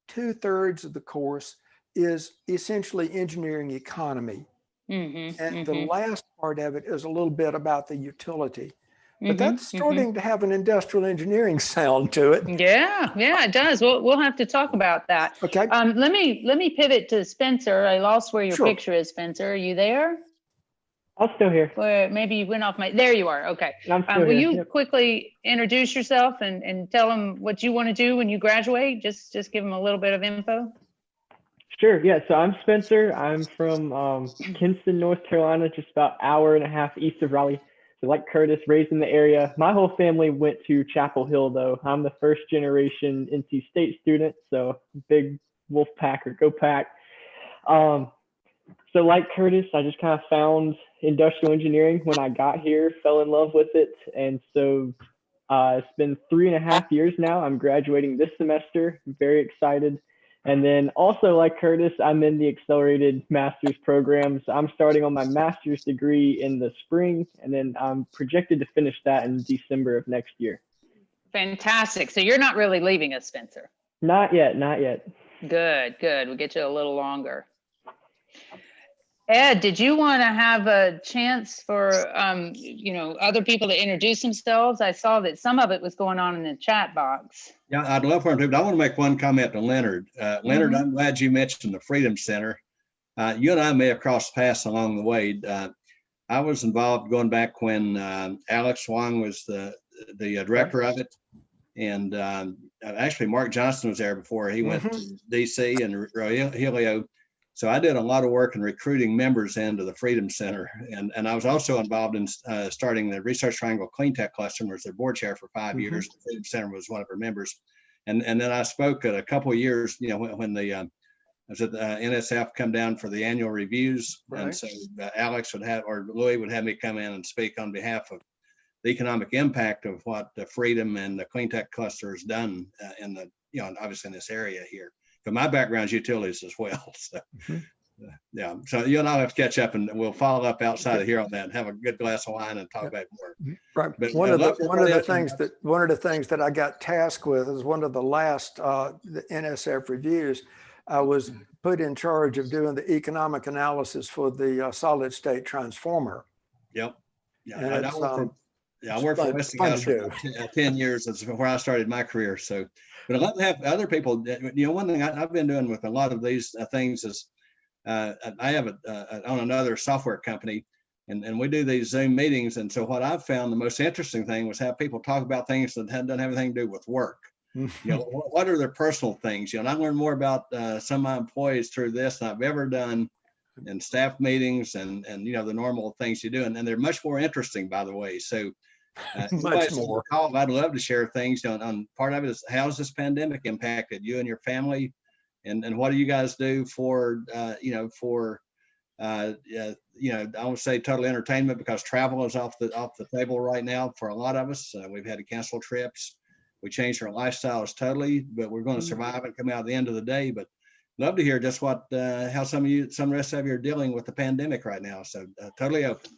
2/3 of the course is essentially engineering economy. And the last part of it is a little bit about the utility. But that's starting to have an industrial engineering sound to it. Yeah, it does. We'll have to talk about that. Okay. Let me pivot to Spencer. I lost where your picture is, Spencer. Are you there? I'm still here. Where maybe you went off there you are. Okay. I'm still will here. you quickly introduce yourself and tell them what you want to do when you graduate? Just give them a little bit of info. Sure. Yeah. So I'm Spencer. I'm from Kinston, North Carolina, just about an hour and a half east of Raleigh. So like Curtis, raised in the area. My whole family went to Chapel Hill, though. I'm the first generation NC State student, so big Wolf Packer, go Pack. So like Curtis, I just kind of found industrial engineering when I got here, fell in love with it. And so it's been 3.5 years now. I'm graduating this semester. I'm very excited. And then also like Curtis, I'm in the accelerated master's program. So I'm starting on my master's degree in the spring, and then I'm projected to finish that in December of next year. Fantastic. So you're not really leaving us, Spencer? Not yet, not yet. Good. We'll get you a little longer. Ed, did you want to have a chance for other people to introduce themselves? I saw that some of it was going on in the chat box. Yeah, I'd love for him to, but I want to make one comment to Leonard. Leonard, I'm glad you mentioned the Freedom Center. You and I may have crossed paths along the way. I was involved going back when Alex Wong was the director of it. And actually Mark Johnson was there before he went to DC, and Helio. So I did a lot of work in recruiting members into the Freedom Center. And I was also involved in starting the Research Triangle Clean Tech Cluster, and was their board chair for 5 years. The Freedom Center was one of our members. And then I spoke at a couple of years, when I was at the NSF come down for the annual reviews. Right. And so Alex would have, or Louis would have me come in and speak on behalf of the economic impact of what the Freedom and the Clean Tech Cluster has done in the, obviously in this area here. But my background is utilities as well. So, yeah. So you and I have to catch up, and we'll follow up outside of here on that and have a good glass of wine and talk about more. Right. But one of the things that I got tasked with is one of the last the NSF reviews. I was put in charge of doing the economic analysis for the solid state transformer. Yep. Yeah. And I worked for Westinghouse for 10 years. That's where I started my career. So, but I'd love to have other people. One thing I've been doing with a lot of these things is I have on another software company, and we do these Zoom meetings. And so what I've found the most interesting thing was have people talk about things that don't have anything to do with work. What are their personal things? And I learned more about some of my employees through this than I've ever done in staff meetings and the normal things you do. And they're much more interesting, by the way. So much more. I'd love to share things on part of it is how's this pandemic impacted you and your family, and what do you guys do for I won't say total entertainment, because travel is off the table right now for a lot of us. We've had to cancel trips. We changed our lifestyles totally, but we're going to survive and come out at the end of the day. But love to hear just what how some rest of you are dealing with the pandemic right now. So totally open.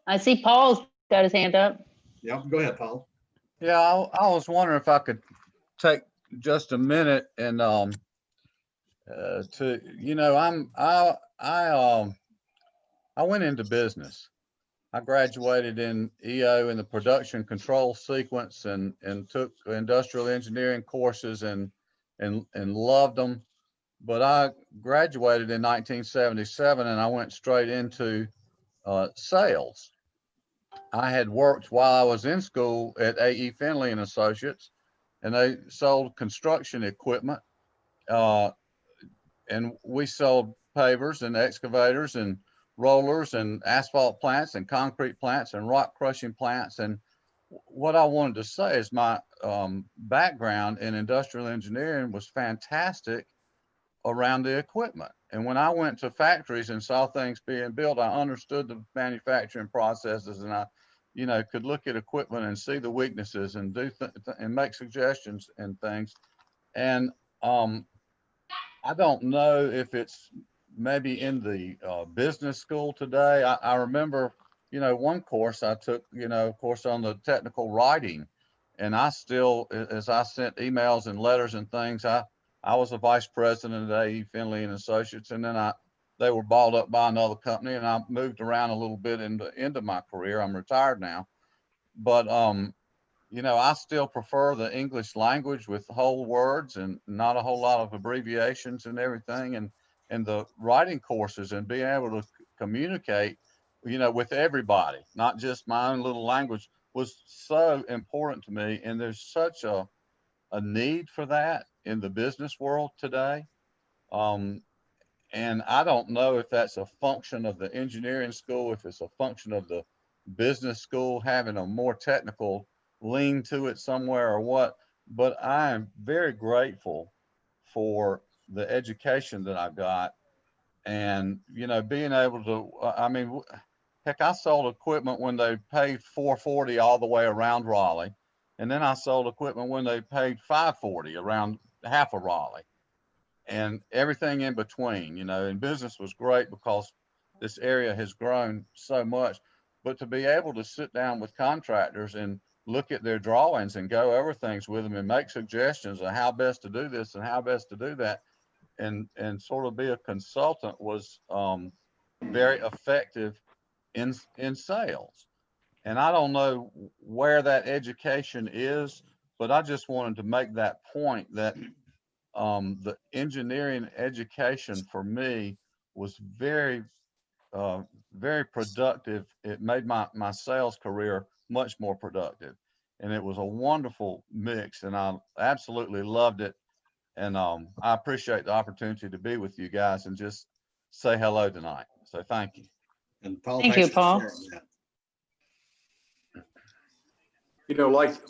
I see Paul's got his hand up. Yeah, go ahead, Paul. Yeah, I was wondering if I could take just a minute and I went into business. I graduated in EO in the production control sequence and took industrial engineering courses and loved them. But I graduated in 1977 and I went straight into sales. I had worked while I was in school at A.E. Finley and Associates, and they sold construction equipment. And we sold pavers and excavators and rollers and asphalt plants and concrete plants and rock crushing plants. And what I wanted to say is my background in industrial engineering was fantastic around the equipment. And when I went to factories and saw things being built, I understood the manufacturing processes, and I, could look at equipment and see the weaknesses and and make suggestions and things. And I don't know if it's maybe in the business school today. I remember, one course I took, course on the technical writing, and I still, as I sent emails and letters and things, I was a vice president at A.E. Finley and Associates, and then they were bought up by another company, and I moved around a little bit into my career. I'm retired now, but I still prefer the English language with whole words and not a whole lot of abbreviations and everything, and the writing courses and being able to communicate, with everybody, not just my own little language, was so important to me. And there's such a need for that in the business world today. And I don't know if that's a function of the engineering school, if it's a function of the business school having a more technical lean to it somewhere or what, but I am very grateful for the education that I got. And, being able to, heck, I sold equipment when they paid $440 all the way around Raleigh. And then I sold equipment when they paid $540 around half of Raleigh, and everything in between, and business was great because this area has grown so much. But to be able to sit down with contractors and look at their drawings and go over things with them and make suggestions on how best to do this and how best to do that, and sort of be a consultant was very effective in sales. And I don't know where that education is, but I just wanted to make that point that the engineering education for me was very, very productive. It made my sales career much more productive. And it was a wonderful mix, and I absolutely loved it. And I appreciate the opportunity to be with you guys and just say hello tonight. So thank you. And Paul, Thank thanks you, for Paul. sharing that.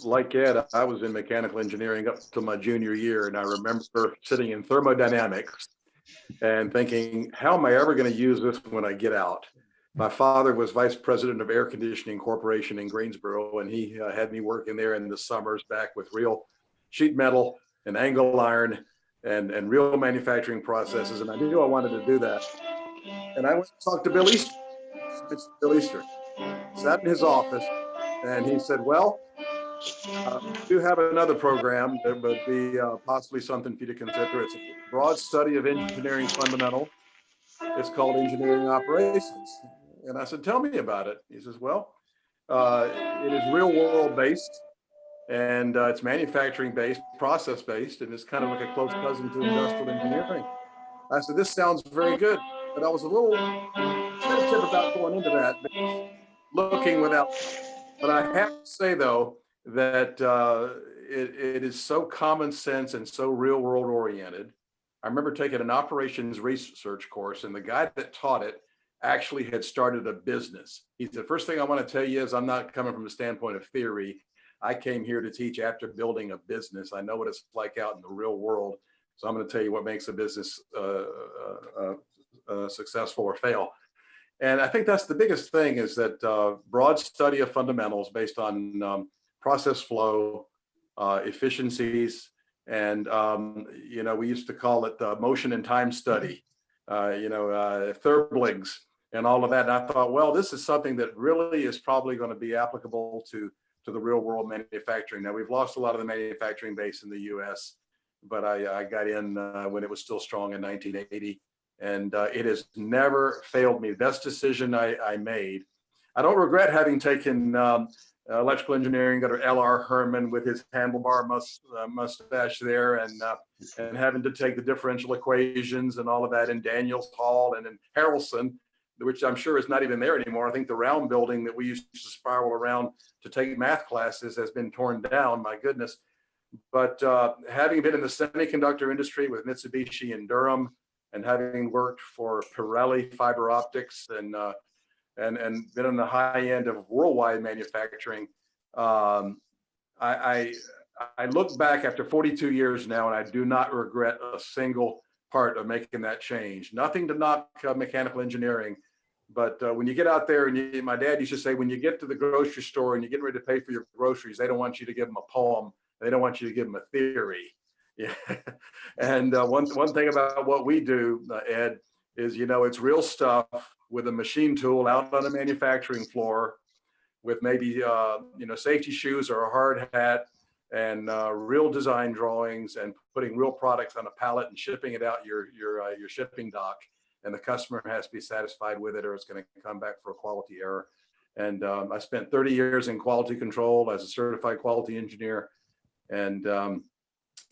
Like Ed, I was in mechanical engineering up to my junior year, and I remember sitting in thermodynamics and thinking, how am I ever going to use this when I get out? My father was vice president of Air Conditioning Corporation in Greensboro, and he had me working there in the summers back with real sheet metal and angle iron and real manufacturing processes, and I knew I wanted to do that. And I went to talk to Bill Easter. Bill Easter sat in his office, and he said, well, we do have another program that would be possibly something for you to consider. It's a broad study of engineering fundamentals. It's called engineering operations. And I said, tell me about it. He says, well, it is real world based, and it's manufacturing based, process based, and it's kind of like a close cousin to industrial engineering. I said, this sounds very good, but I was a little tentative about going into that, looking without. But I have to say, though, that it is so common sense and so real world oriented. I remember taking an operations research course, and the guy that taught it actually had started a business. He said, first thing I want to tell you is I'm not coming from the standpoint of theory. I came here to teach after building a business. I know what it's like out in the real world. So I'm going to tell you what makes a business successful or fail. And I think that's the biggest thing, is that broad study of fundamentals based on process flow, efficiencies, and we used to call it the motion and time study, Thurblings and all of that. And I thought, well, this is something that really is probably going to be applicable to the real world manufacturing. Now, we've lost a lot of the manufacturing base in the US, but I got in when it was still strong in 1980. And it has never failed me. Best decision I made. I don't regret having taken electrical engineering under L.R. Herman with his handlebar mustache there, and having to take the differential equations and all of that in Daniels Hall and in Harrelson, which I'm sure is not even there anymore. I think the round building that we used to spiral around to take math classes has been torn down, my goodness. But having been in the semiconductor industry with Mitsubishi in Durham, and having worked for Pirelli Fiber Optics and been on the high end of worldwide manufacturing, I look back after 42 years now, and I do not regret a single part of making that change. Nothing to knock mechanical engineering, but when you get out there, and my dad used to say, when you get to the grocery store and you're getting ready to pay for your groceries, they don't want you to give them a poem. They don't want you to give them a theory. Yeah. And one thing about what we do, Ed, is, it's real stuff with a machine tool out on a manufacturing floor with maybe, safety shoes or a hard hat, and real design drawings, and putting real products on a pallet and shipping it out your shipping dock. And the customer has to be satisfied with it, or it's going to come back for a quality error. And I spent 30 years in quality control as a certified quality engineer. And,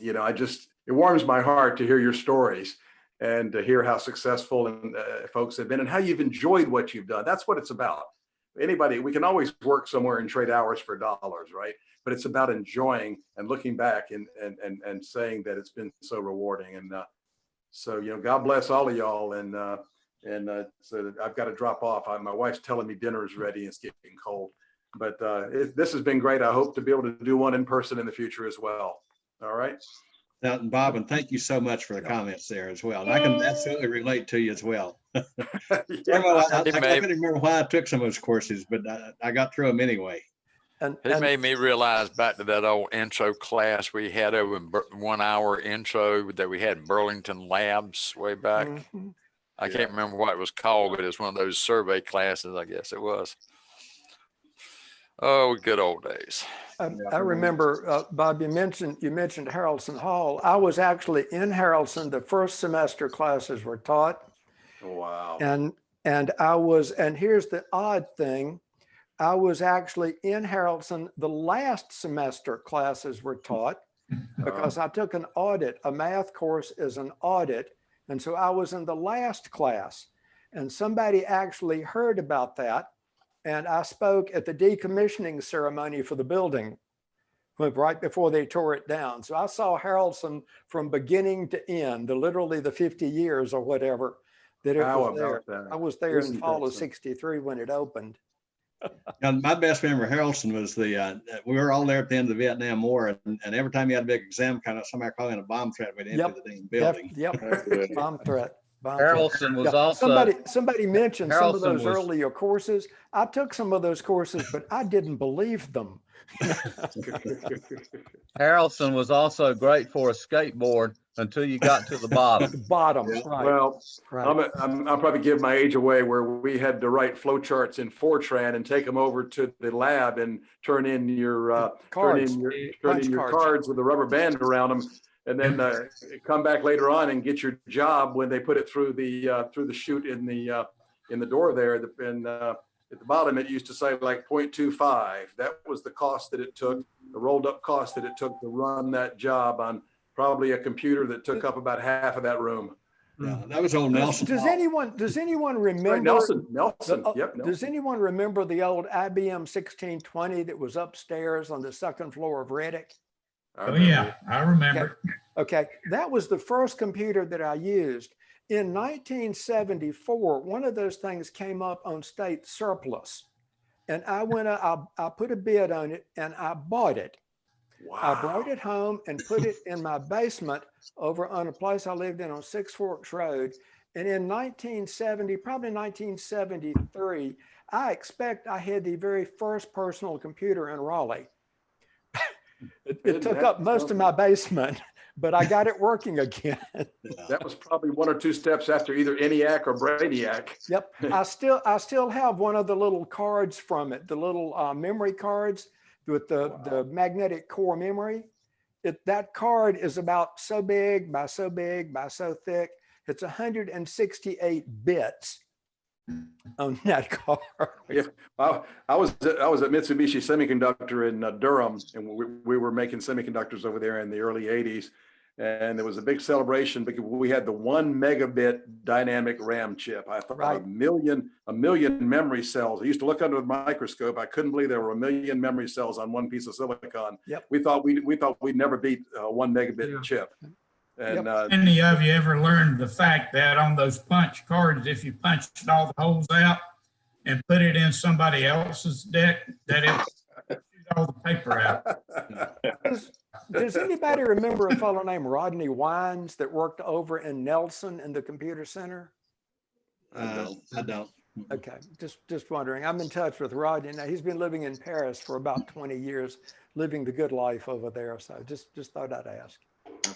it warms my heart to hear your stories and to hear how successful and folks have been, and how you've enjoyed what you've done. That's what it's about. Anybody, we can always work somewhere and trade hours for dollars, right? But it's about enjoying and looking back and saying that it's been so rewarding. And so, God bless all of y'all. And so I've got to drop off. My wife's telling me dinner is ready and it's getting cold. But this has been great. I hope to be able to do one in person in the future as well. All right. Now, Bob, and thank you so much for the comments there as well. And I can absolutely relate to you as well. I couldn't remember why I took some of those courses, but I got through them anyway. It made me realize back to that old intro class we had over in 1 hour intro that we had in Burlington Labs way back. Mm-hmm. I can't remember what it was called, but it's one of those survey classes, I guess it was. Oh, good old days. I remember, Bob, you mentioned Harrelson Hall. I was actually in Harrelson. The first semester classes were taught. Wow. And here's the odd thing. I was actually in Harrelson. The last semester classes were taught because I took an audit. A math course is an audit. And so I was in the last class, and somebody actually heard about that. And I spoke at the decommissioning ceremony for the building right before they tore it down. So I saw Harrelson from beginning to end, literally the 50 years or whatever that it was there. I was there in fall of '63 when it opened. Now, my best memory of Harrelson was we were all there at the end of the Vietnam War, and every time you had a big exam, kind of somebody calling a bomb threat, we'd enter the damn building. Yep. Bomb threat. Harrelson was also somebody mentioned some of those earlier courses. I took some of those courses, but I didn't believe them. Harrelson was also great for a skateboard until you got to the bottom. Right. Well, right. I'll probably give my age away, where we had to write flow charts in Fortran and take them over to the lab and turn in your cards with a rubber band around them. And then come back later on and get your job when they put it through the chute in the door there. And at the bottom, it used to say like 0.25. That was the cost that it took, the rolled up cost that it took to run that job on probably a computer that took up about half of that room. Yeah, that was old Nelson. Does anyone remember right, Nelson? Yep. Nelson. Does anyone remember the old IBM 1620 that was upstairs on the second floor of Reddick? Oh yeah, I remember. Okay, that was the first computer that I used. In 1974, one of those things came up on state surplus, and I put a bid on it and I bought it. Wow. I brought it home and put it in my basement over on a place I lived in on Six Forks Road. And in 1970, probably 1973, I expect I had the very first personal computer in Raleigh. It took up most of my basement, but I got it working again. That was probably 1 or 2 steps after either ENIAC or Brainiac. Yep. I still have one of the little cards from it, the little memory cards with the magnetic core memory. That card is about so big by so big by so thick. It's 168 bits. on that car. Yeah, I was at Mitsubishi Semiconductor in Durham, and we were making semiconductors over there in the early 80s. And there was a big celebration because we had the 1 megabit dynamic RAM chip. I thought Right. a million memory cells. I used to look under the microscope. I couldn't believe there were 1 million memory cells on one piece of silicon. Yep. We thought we'd never beat a 1 megabit chip. And Any of you ever learned the fact that on those punch cards, if you punched all the holes out and put it in somebody else's deck, that it would shoot all the paper out? Does anybody remember a fellow named Rodney Wines that worked over in Nelson in the computer center? I don't. Okay, just wondering. I'm in touch with Rodney now. He's been living in Paris for about 20 years, living the good life over there. So just thought I'd ask.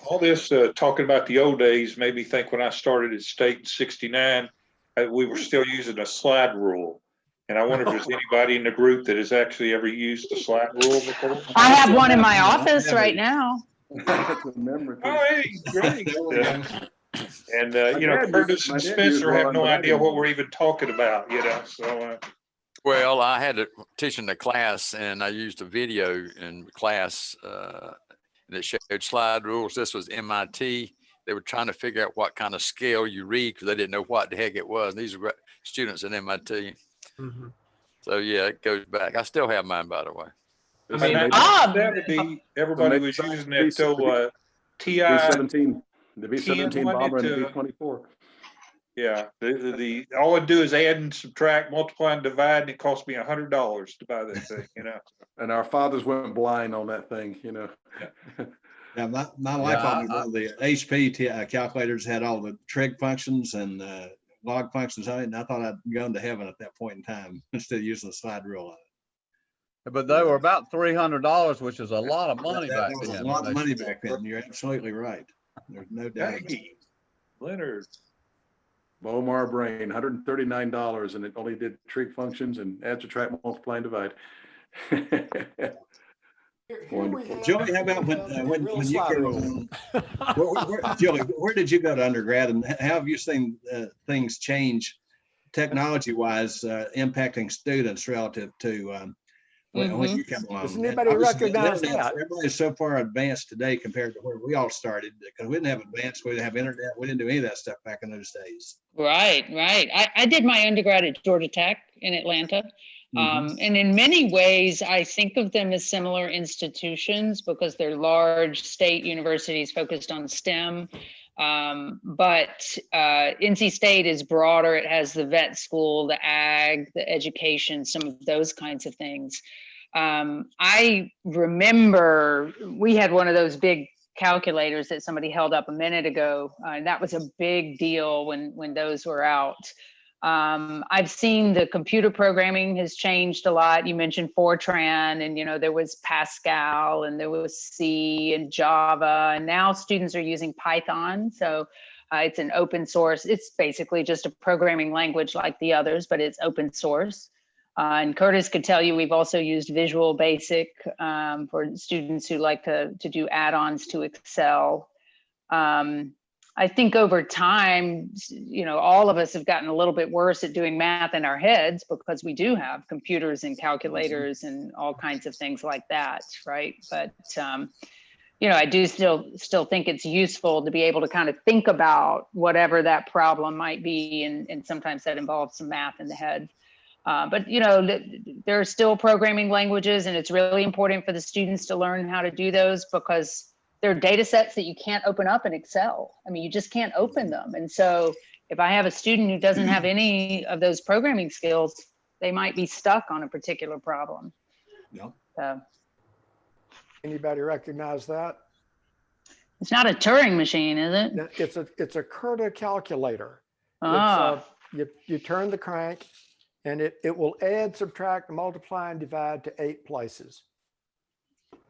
All this talking about the old days made me think when I started at State in '69, we were still using a slide rule. And I wonder if there's anybody in the group that has actually ever used a slide rule before. I have one in my office right now. that's a memory. Oh, hey, great. And, you know, Curtis and Spencer have no idea what we're even talking about, you know, so. Well, I had to teach in the class and I used a video in class that showed slide rules. This was MIT. They were trying to figure out what kind of scale you read because they didn't know what the heck it was. These are students at MIT. Mhm. So yeah, it goes back. I still have mine, by the way. I mean, Everybody was using that till TI. V-17, the V-17 bomber and the V-24. Yeah, the all I do is add and subtract, multiply and divide, and it cost me $100 to buy that thing, you know. And our fathers went blind on that thing, you know. Yeah, my wife told me one of the HP calculators had all the trig functions and log functions on it, and I thought I'd gone to heaven at that point in time instead of using the slide rule on it. But they were about $300, which is a lot of money That back was then. a lot of money back then. You're absolutely right. There's no doubt. Hey, Leonard. Blow my brain, $139, and it only did trig functions and add, subtract, multiply, and divide. Wonderful. Joey, how about when you go, Joey, where did you go to undergrad, and how have you seen things change technology-wise, impacting students relative to when you come along? Does anybody recognize that? Everybody's so far advanced today compared to where we all started, because we didn't have advanced, we didn't have internet, we didn't do any of that stuff back in those days. Right. I did my undergrad at Georgia Tech in Atlanta. And in many ways, I think of them as similar institutions because they're large state universities focused on STEM. But NC State is broader. It has the vet school, the ag, the education, some of those kinds of things. I remember we had one of those big calculators that somebody held up a minute ago. And that was a big deal when those were out. I've seen the computer programming has changed a lot. You mentioned Fortran, and there was Pascal, and there was C and Java, and now students are using Python. So it's an open source. It's basically just a programming language like the others, but it's open source. And Curtis could tell you we've also used Visual Basic for students who like to do add-ons to Excel. I think over time, all of us have gotten a little bit worse at doing math in our heads because we do have computers and calculators and all kinds of things like that, right? But I do still think it's useful to be able to kind of think about whatever that problem might be, and sometimes that involves some math in the head. But there are still programming languages, and it's really important for the students to learn how to do those because there are data sets that you can't open up in Excel. I mean, you just can't open them. And so if I have a student who doesn't have any of those programming skills, they might be stuck on a particular problem. Yeah. So, anybody recognize that? It's not a Turing machine, is it? It's a Curta calculator. Ah. You turn the crank and it will add, subtract, multiply, and divide to 8 places.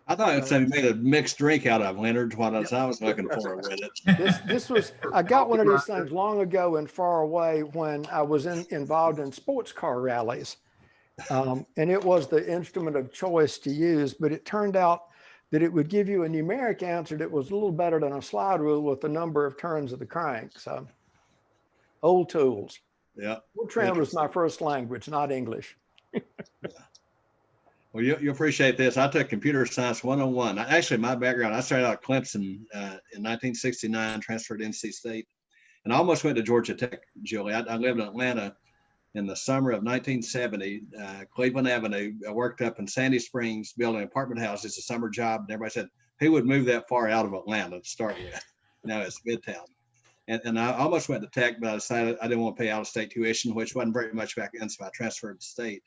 I thought it said he made a mixed drink out of, Leonard, what I was looking for with it. I got one of these things long ago and far away when I was involved in sports car rallies. And it was the instrument of choice to use, but it turned out that it would give you a numeric answer that was a little better than a slide rule with the number of turns of the crank. So old tools. Yeah. Fortran was my first language, not English. Well, you appreciate this. I took computer science 101. Actually, my background, I started out at Clemson in 1969, transferred to NC State, and I almost went to Georgia Tech, Julie. I lived in Atlanta in the summer of 1970, Cleveland Avenue. I worked up in Sandy Springs building apartment houses, a summer job. And everybody said, who would move that far out of Atlanta to start with? Now it's Midtown. And I almost went to Tech, but I decided I didn't want to pay out-of-state tuition, which wasn't very much back then, so I transferred to state.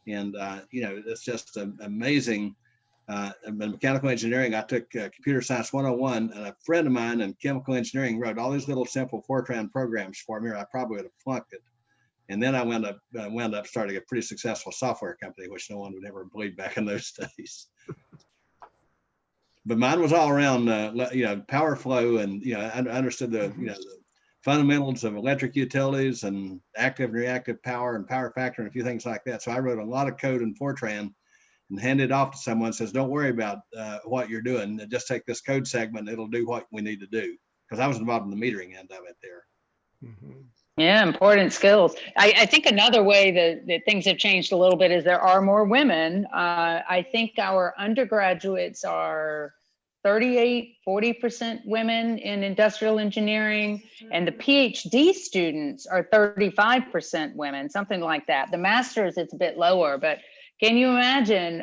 And, it's just amazing. In mechanical engineering, I took computer science 101, and a friend of mine in chemical engineering wrote all these little simple Fortran programs for me, or I probably would have flunked it. And then I wound up starting a pretty successful software company, which no one would ever believe back in those days. But mine was all around, power flow, and I understood the fundamentals of electric utilities and active and reactive power and power factor and a few things like that. So I wrote a lot of code in Fortran and handed it off to someone. Says, don't worry about what you're doing. Just take this code segment. It'll do what we need to do. Because I was involved in the metering end of it there. Mm-hmm. Yeah, important skills. I think another way that things have changed a little bit is there are more women. I think our undergraduates are 40% women in industrial engineering, and the PhD students are 35% women, something like that. The masters, it's a bit lower, but can you imagine?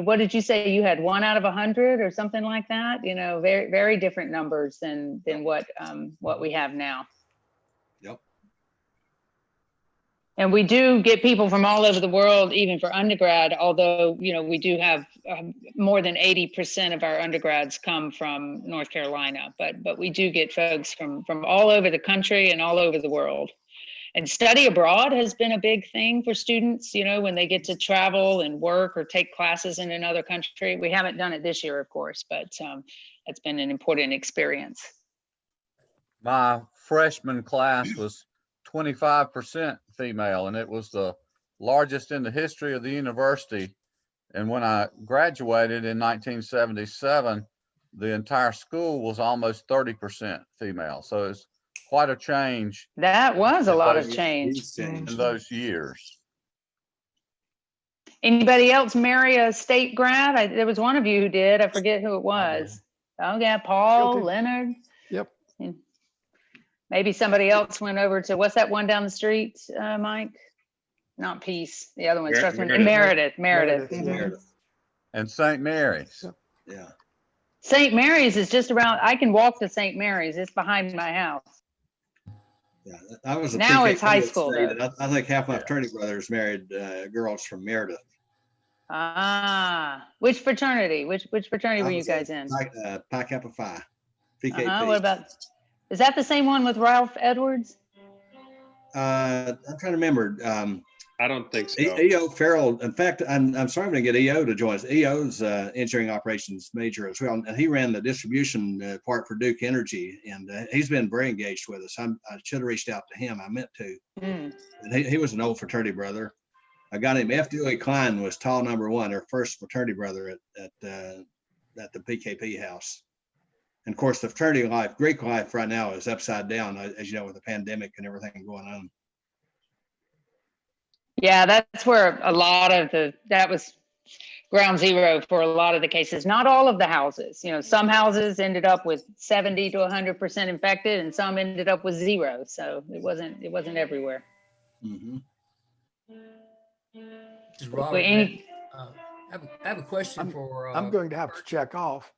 What did you say? You had 1 out of 100 or something like that? Very, very different numbers than what we have now. Yep. And we do get people from all over the world, even for undergrad, although, we do have more than 80% of our undergrads come from North Carolina, but we do get folks from all over the country and all over the world. And study abroad has been a big thing for students, when they get to travel and work or take classes in another country. We haven't done it this year, of course, but it's been an important experience. My freshman class was 25% female, and it was the largest in the history of the university. And when I graduated in 1977, the entire school was almost 30% female. So it's quite a change. That was a lot of change in those years. Anybody else marry a state grad? There was one of you who did. I forget who it was. Oh yeah, Paul, Guilty. Leonard. Yep. Maybe somebody else went over to, what's that one down the street, Mike? Not Peace. The other one starts with Meredith. Meredith. And St. Mary's. Yeah. St. Mary's is just around. I can walk to St. Mary's. It's behind my house. Yeah, I was Now it's high school. I think half my fraternity brothers married girls from Meredith. Ah, which fraternity? Which fraternity were you guys in? Pi Kappa Phi. PKP. What about? Is that the same one with Ralph Edwards? I'm trying to remember. I don't think so. EO Farrell. In fact, I'm sorry I'm going to get EO to join us. EO's engineering operations major as well, and he ran the distribution part for Duke Energy, and he's been very engaged with us. I should have reached out to him. I meant to. And he was an old fraternity brother. A guy named F. Dewey Klein was tall number one, our first fraternity brother at the PKP house. And of course, the fraternity life, Greek life right now is upside down, as you know, with the pandemic and everything going on. Yeah, that's where a lot of that was ground zero for a lot of the cases. Not all of the houses, some houses ended up with 70 to 100% infected, and some ended up with 0. So it wasn't everywhere. Mm-hmm. This is Robert. I have a question for. I'm going to have to check off.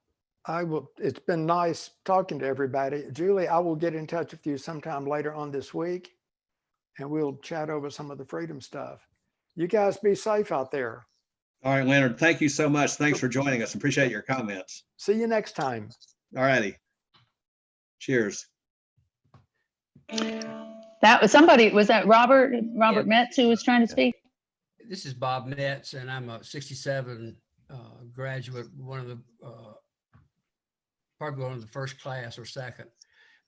It's been nice talking to everybody. Julie, I will get in touch with you sometime later on this week, and we'll chat over some of the freedom stuff. You guys be safe out there. All right, Leonard, thank you so much. Thanks for joining us. Appreciate your comments. See you next time. All righty. Cheers. That was somebody, was that Robert Metz who was trying to speak? This is Bob Metz, and I'm a 67 graduate, probably one of the first class or second.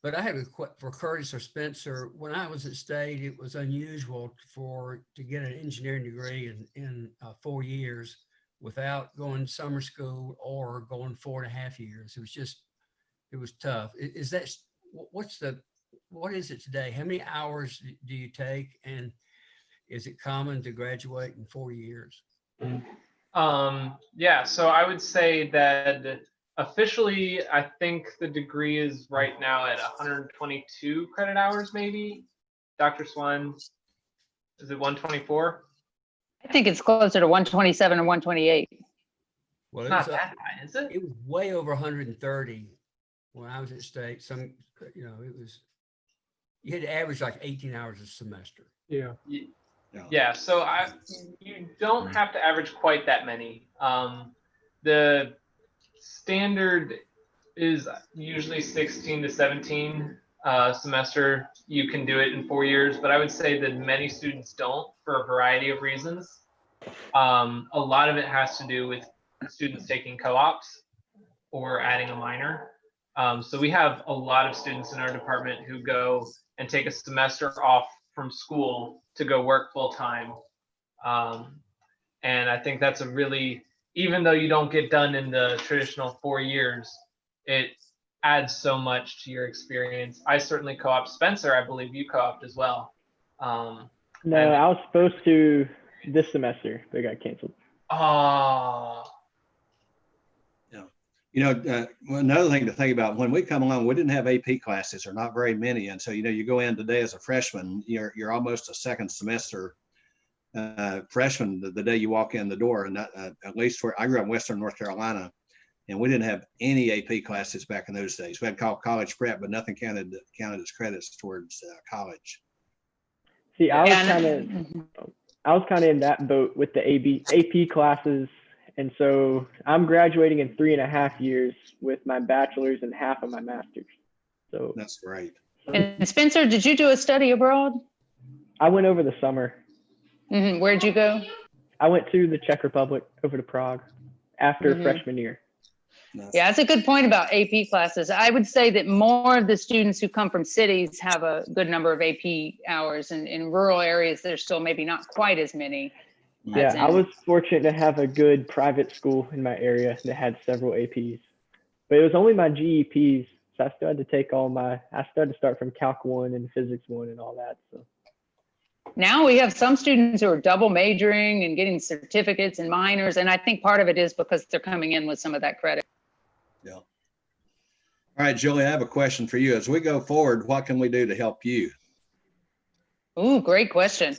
But I had for Curtis or Spencer, when I was at State, it was unusual to get an engineering degree in 4 years without going to summer school or going 4.5 years. It was tough. What what is it today? How many hours do you take? And is it common to graduate in 4 years? Yeah, so I would say that officially, I think the degree is right now at 122 credit hours, maybe. Dr. Swan, is it 124? I think it's closer to 127 or 128. Well, It's not that high, is it? It was way over 130 when I was at state. Some, you had to average like 18 hours a semester. Yeah. Yeah, so you don't have to average quite that many. The standard is usually 16 to 17 semester. You can do it in 4 years, but I would say that many students don't for a variety of reasons. A lot of it has to do with students taking co-ops or adding a minor. So we have a lot of students in our department who go and take a semester off from school to go work full time. And I think that's a really, even though you don't get done in the traditional 4 years, it adds so much to your experience. I certainly co-op. Spencer, I believe you co-opt as well. No, I was supposed to this semester, but it got canceled. Oh. Another thing to think about, when we come along, we didn't have AP classes, or not very many. And so, you go in today as a freshman, you're almost a second semester freshman the day you walk in the door. And that, at least where I grew up in Western North Carolina, and we didn't have any AP classes back in those days. We had called college prep, but nothing counted as credits towards college. See, I was kind of in that boat with the AP classes. And so I'm graduating in 3.5 years with my bachelor's and half of my master's. So that's great. And Spencer, did you do a study abroad? I went over the summer. Mm-hmm. Where'd you go? I went to the Czech Republic, over to Prague after freshman year. Yeah, that's a good point about AP classes. I would say that more of the students who come from cities have a good number of AP hours, and in rural areas, there's still maybe not quite as many. Yeah, I was fortunate to have a good private school in my area that had several APs, but it was only my GEPs. So I still had to take I still had to start from Calc 1 and Physics 1 and all that. So now we have some students who are double majoring and getting certificates and minors. And I think part of it is because they're coming in with some of that credit. Yeah. All right, Julie, I have a question for you. As we go forward, what can we do to help you? Ooh, great question.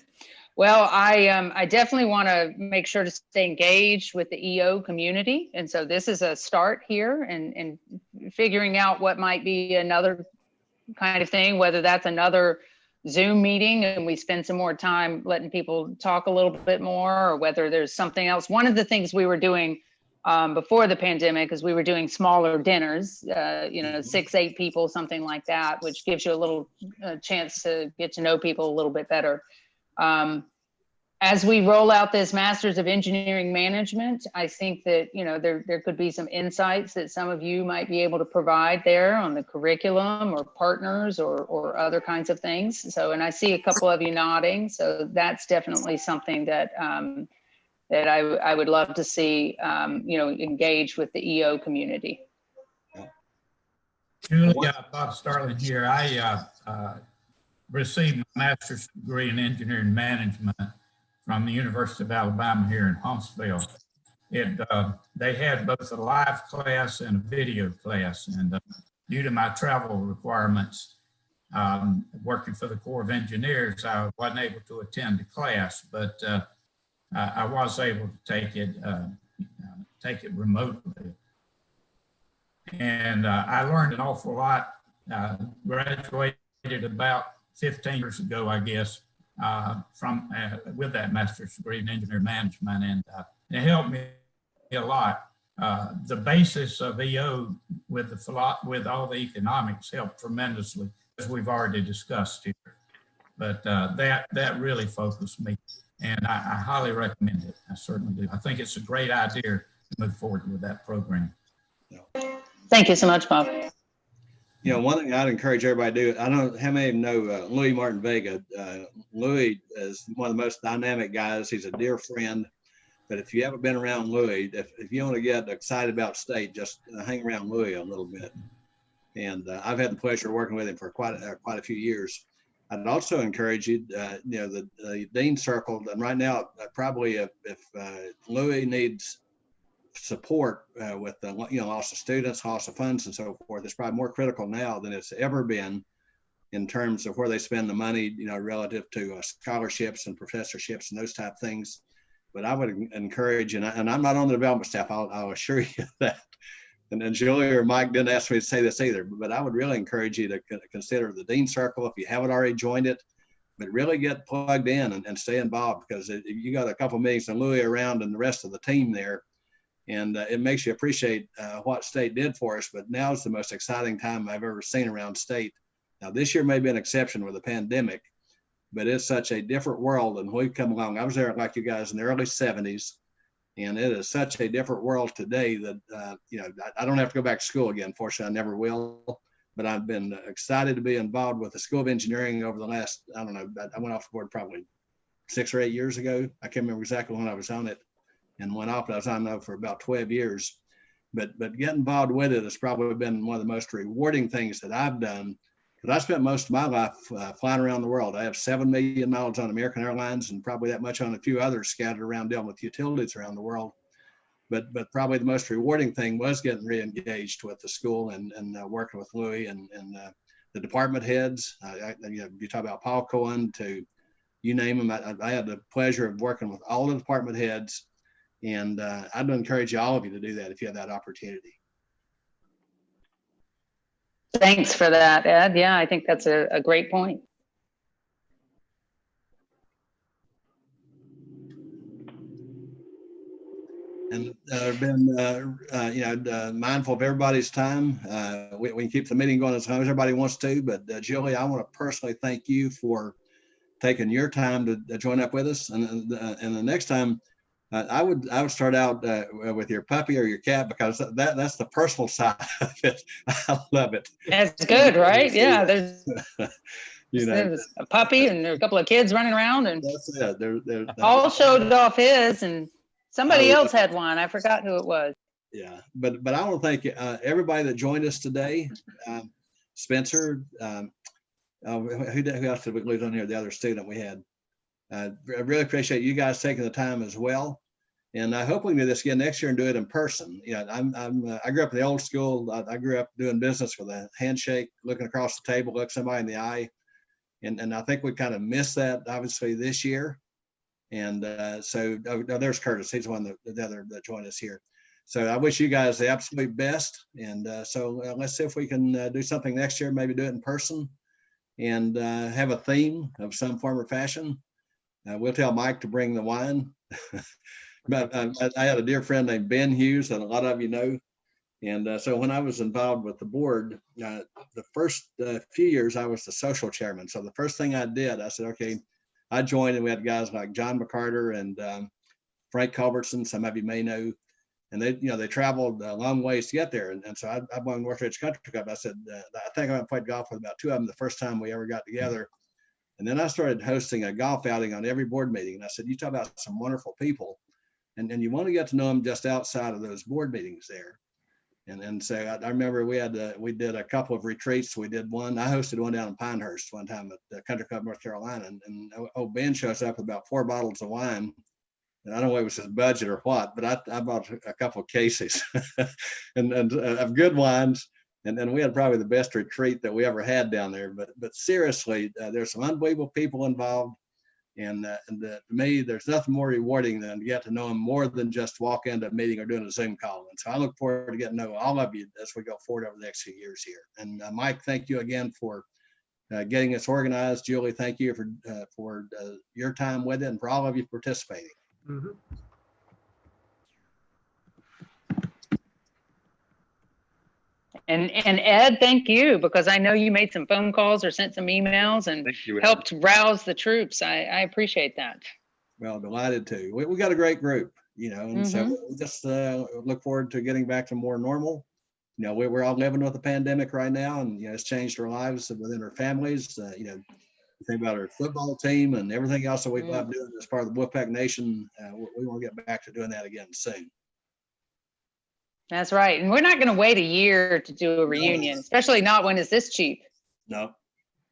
Well, I definitely want to make sure to stay engaged with the EO community. And so this is a start here, and figuring out what might be another kind of thing, whether that's another Zoom meeting and we spend some more time letting people talk a little bit more, or whether there's something else. One of the things we were doing before the pandemic is we were doing smaller dinners, 6, 8 people, something like that, which gives you a little chance to get to know people a little bit better. As we roll out this Masters of Engineering Management, I think that, there could be some insights that some of you might be able to provide there on the curriculum or partners or other kinds of things. So, and I see a couple of you nodding. So that's definitely something that, that I would love to see, engage with the EO community. Julie, Bob Starling here. I received my master's degree in engineering management from the University of Alabama here in Huntsville. They had both a live class and a video class, and due to my travel requirements, working for the Corps of Engineers, I wasn't able to attend the class, but I was able to take it remotely. And I learned an awful lot. Graduated about 15 years ago, I guess, with that master's degree in engineering management, and it helped me a lot. The basis of EO with all the economics helped tremendously, as we've already discussed here. But that really focused me, and I highly recommend it. I certainly do. I think it's a great idea to move forward with that program. Thank you so much, Bob. One thing I'd encourage everybody to do, I don't know how many of you know Louis Martin Vega. Louis is one of the most dynamic guys. He's a dear friend. But if you haven't been around Louis, if you want to get excited about state, just hang around Louis a little bit. And I've had the pleasure of working with him for quite a few years. I'd also encourage you, the Dean Circle, and right now, probably if Louis needs support with the, loss of students, loss of funds and so forth, it's probably more critical now than it's ever been in terms of where they spend the money, relative to scholarships and professorships and those type of things. But I would encourage, and I'm not on the development staff, I'll assure you that. And Julie or Mike didn't ask me to say this either, but I would really encourage you to consider the Dean Circle if you haven't already joined it, but really get plugged in and stay involved, because you got a couple meetings and Louis around and the rest of the team there, and it makes you appreciate what state did for us. But now is the most exciting time I've ever seen around state. Now this year may be an exception with the pandemic, but it's such a different world than we've come along. I was there like you guys in the early 70s. And it is such a different world today that, I don't have to go back to school again. Fortunately, I never will. But I've been excited to be involved with the School of Engineering over the last, I don't know, I went off the board probably 6 or 8 years ago. I can't remember exactly when I was on it, and went off, but I was on it for about 12 years. But getting involved with it has probably been one of the most rewarding things that I've done, because I spent most of my life flying around the world. I have 7 million miles on American Airlines and probably that much on a few others scattered around dealing with utilities around the world. But probably the most rewarding thing was getting re-engaged with the school and working with Louis and the department heads. You talk about Paul Cohen to you name them. I had the pleasure of working with all the department heads, and I'd encourage all of you to do that if you have that opportunity. Thanks for that, Ed. Yeah, I think that's a great point. And been mindful of everybody's time. We can keep the meeting going as long as everybody wants to, but Julie, I want to personally thank you for taking your time to join up with us. And the next time, I would start out with your puppy or your cat, because that's the personal side of it. I love it. That's good, right? Yeah, there's you know, there's a puppy and there are a couple of kids running around, and that's it. Paul showed off his, and somebody else had one. I forgot who it was. Yeah, but I want to thank everybody that joined us today. Spencer, who else did we lose on here? The other student we had. I really appreciate you guys taking the time as well, and I hope we can do this again next year and do it in person. I grew up in the old school. I grew up doing business with a handshake, looking across the table, look somebody in the eye, and I think we kind of missed that obviously this year. And so there's Curtis. He's the one that joined us here. So I wish you guys the absolute best, and so let's see if we can do something next year. Maybe do it in person, and have a theme of some form or fashion. We'll tell Mike to bring the wine. But I had a dear friend named Ben Hughes that a lot of you know. And so when I was involved with the board, the first few years I was the social chairman. So the first thing I did, I said, okay, I joined, and we had guys like John McCarter and Frank Culbertson, some of you may know. And they traveled a long ways to get there. And so I won Northridge Country Club. I said, I think I played golf with about 2 of them the first time we ever got together. And then I started hosting a golf outing on every board meeting. And I said, you talk about some wonderful people, and you want to get to know them just outside of those board meetings there. And so I remember we did a couple of retreats. We did one, I hosted one down in Pinehurst one time at the Country Club, North Carolina. And old Ben shows up with about 4 bottles of wine. And I don't know if it was his budget or what, but I bought a couple of cases and of good wines. And then we had probably the best retreat that we ever had down there. But seriously, there's some unbelievable people involved. And to me, there's nothing more rewarding than to get to know them more than just walk into a meeting or doing a Zoom call. And so I look forward to getting to know all of you as we go forward over the next few years here. And Mike, thank you again for getting us organized. Julie, thank you for your time with it, and for all of you participating. Mm-hmm. And Ed, thank you, because I know you made some phone calls or sent some emails and helped rouse the troops. I appreciate that. Well, delighted to. We got a great group, and so we just look forward to getting back to more normal. We're all living with the pandemic right now, and it's changed our lives within our families. Think about our football team and everything else that we love doing as part of the Wolfpack Nation. We want to get back to doing that again soon. That's right. And we're not going to wait a year to do a reunion, especially not when it's this cheap. No.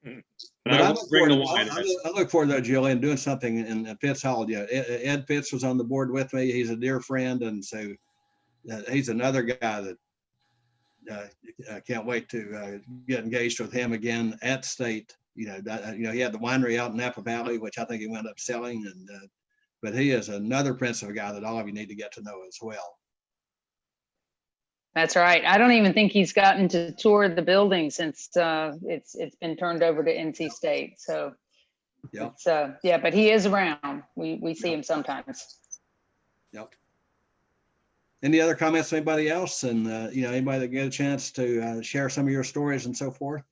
And But I I will look bring forward, the wine. I look forward to Julian doing something in Fitz Hall. Yeah, Ed Fitz was on the board with me. He's a dear friend, and so he's another guy that I can't wait to get engaged with him again at state. You know, he had the winery out in Napa Valley, which I think he wound up selling, and but he is another Princeton guy that all of you need to get to know as well. That's right. I don't even think he's gotten to tour the building since it's been turned over to NC State. So Yep. Yeah, but he is around. We see him sometimes. Yep. Any other comments from anybody else? And you know, anybody that get a chance to share some of your stories and so forth?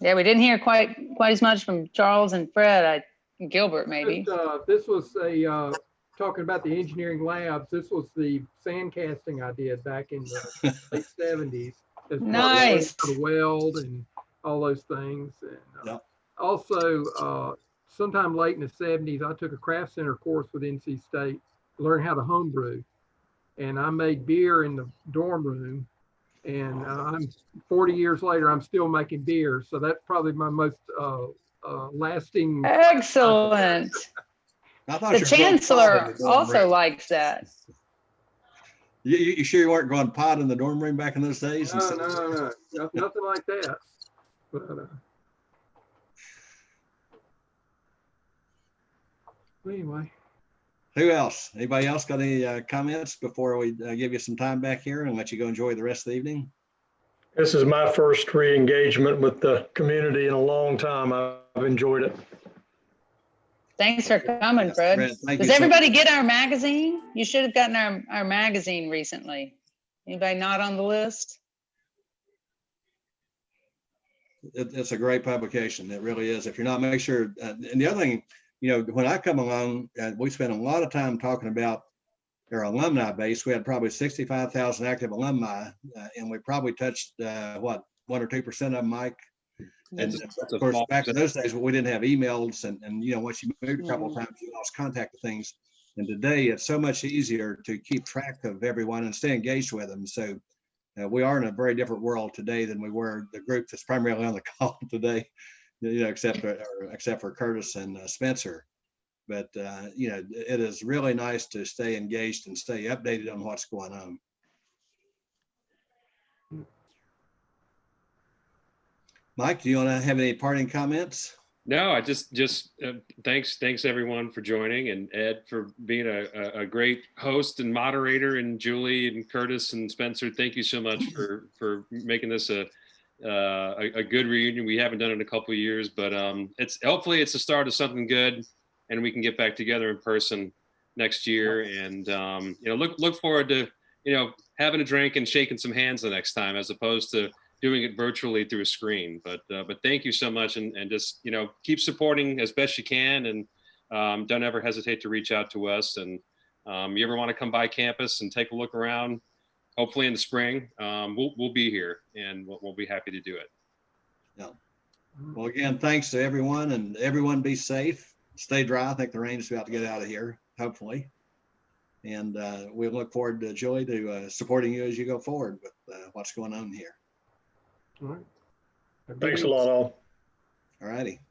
Yeah, we didn't hear quite as much from Charles and Fred. Gilbert maybe. This was a talking about the engineering labs. This was the sand casting I did back in the late 70s. Nice. The weld and all those things. And yep. Also, sometime late in the 70s, I took a craft center course with NC State, learned how to homebrew. And I made beer in the dorm room. And I'm 40 years later, I'm still making beer. So that's probably my most lasting. Excellent. The chancellor also likes that. You sure you weren't going pot in the dorm room back in those days? No, nothing like that. But, anyway. Who else? Anybody else got any comments before we give you some time back here and let you go enjoy the rest of the evening? This is my first re-engagement with the community in a long time. I've enjoyed it. Thanks for coming, Fred. Does everybody get our magazine? You should have gotten our magazine recently. Anybody not on the list? It's a great publication. It really is. If you're not, make sure. And the other thing, you know, when I come along, we spend a lot of time talking about our alumni base. We had probably 65,000 active alumni, and we probably touched, what, 1 or 2% of them, Mike? And of course, back in those days, we didn't have emails, and you know, once you moved a couple of times, you lost contact with things. And today, it's so much easier to keep track of everyone and stay engaged with them. So we are in a very different world today than we were the group that's primarily on the call today, you know, except for Curtis and Spencer. But you know, it is really nice to stay engaged and stay updated on what's going on. Mike, do you want to have any parting comments? No, I just thanks everyone for joining, and Ed for being a great host and moderator, and Julie and Curtis and Spencer. Thank you so much for making this a good reunion. We haven't done it in a couple of years, but hopefully it's the start of something good, and we can get back together in person next year. And you know, look forward to, you know, having a drink and shaking some hands the next time, as opposed to doing it virtually through a screen. But thank you so much, and just, you know, keep supporting as best you can, and don't ever hesitate to reach out to us. And you ever want to come by campus and take a look around, hopefully in the spring, we'll be here, and we'll be happy to do it. Yeah. Well, again, thanks to everyone, and everyone be safe, stay dry. I think the rain is about to get out of here, hopefully. And we look forward to Julie to supporting you as you go forward with what's going on here. All right. Thanks a lot, all. All righty.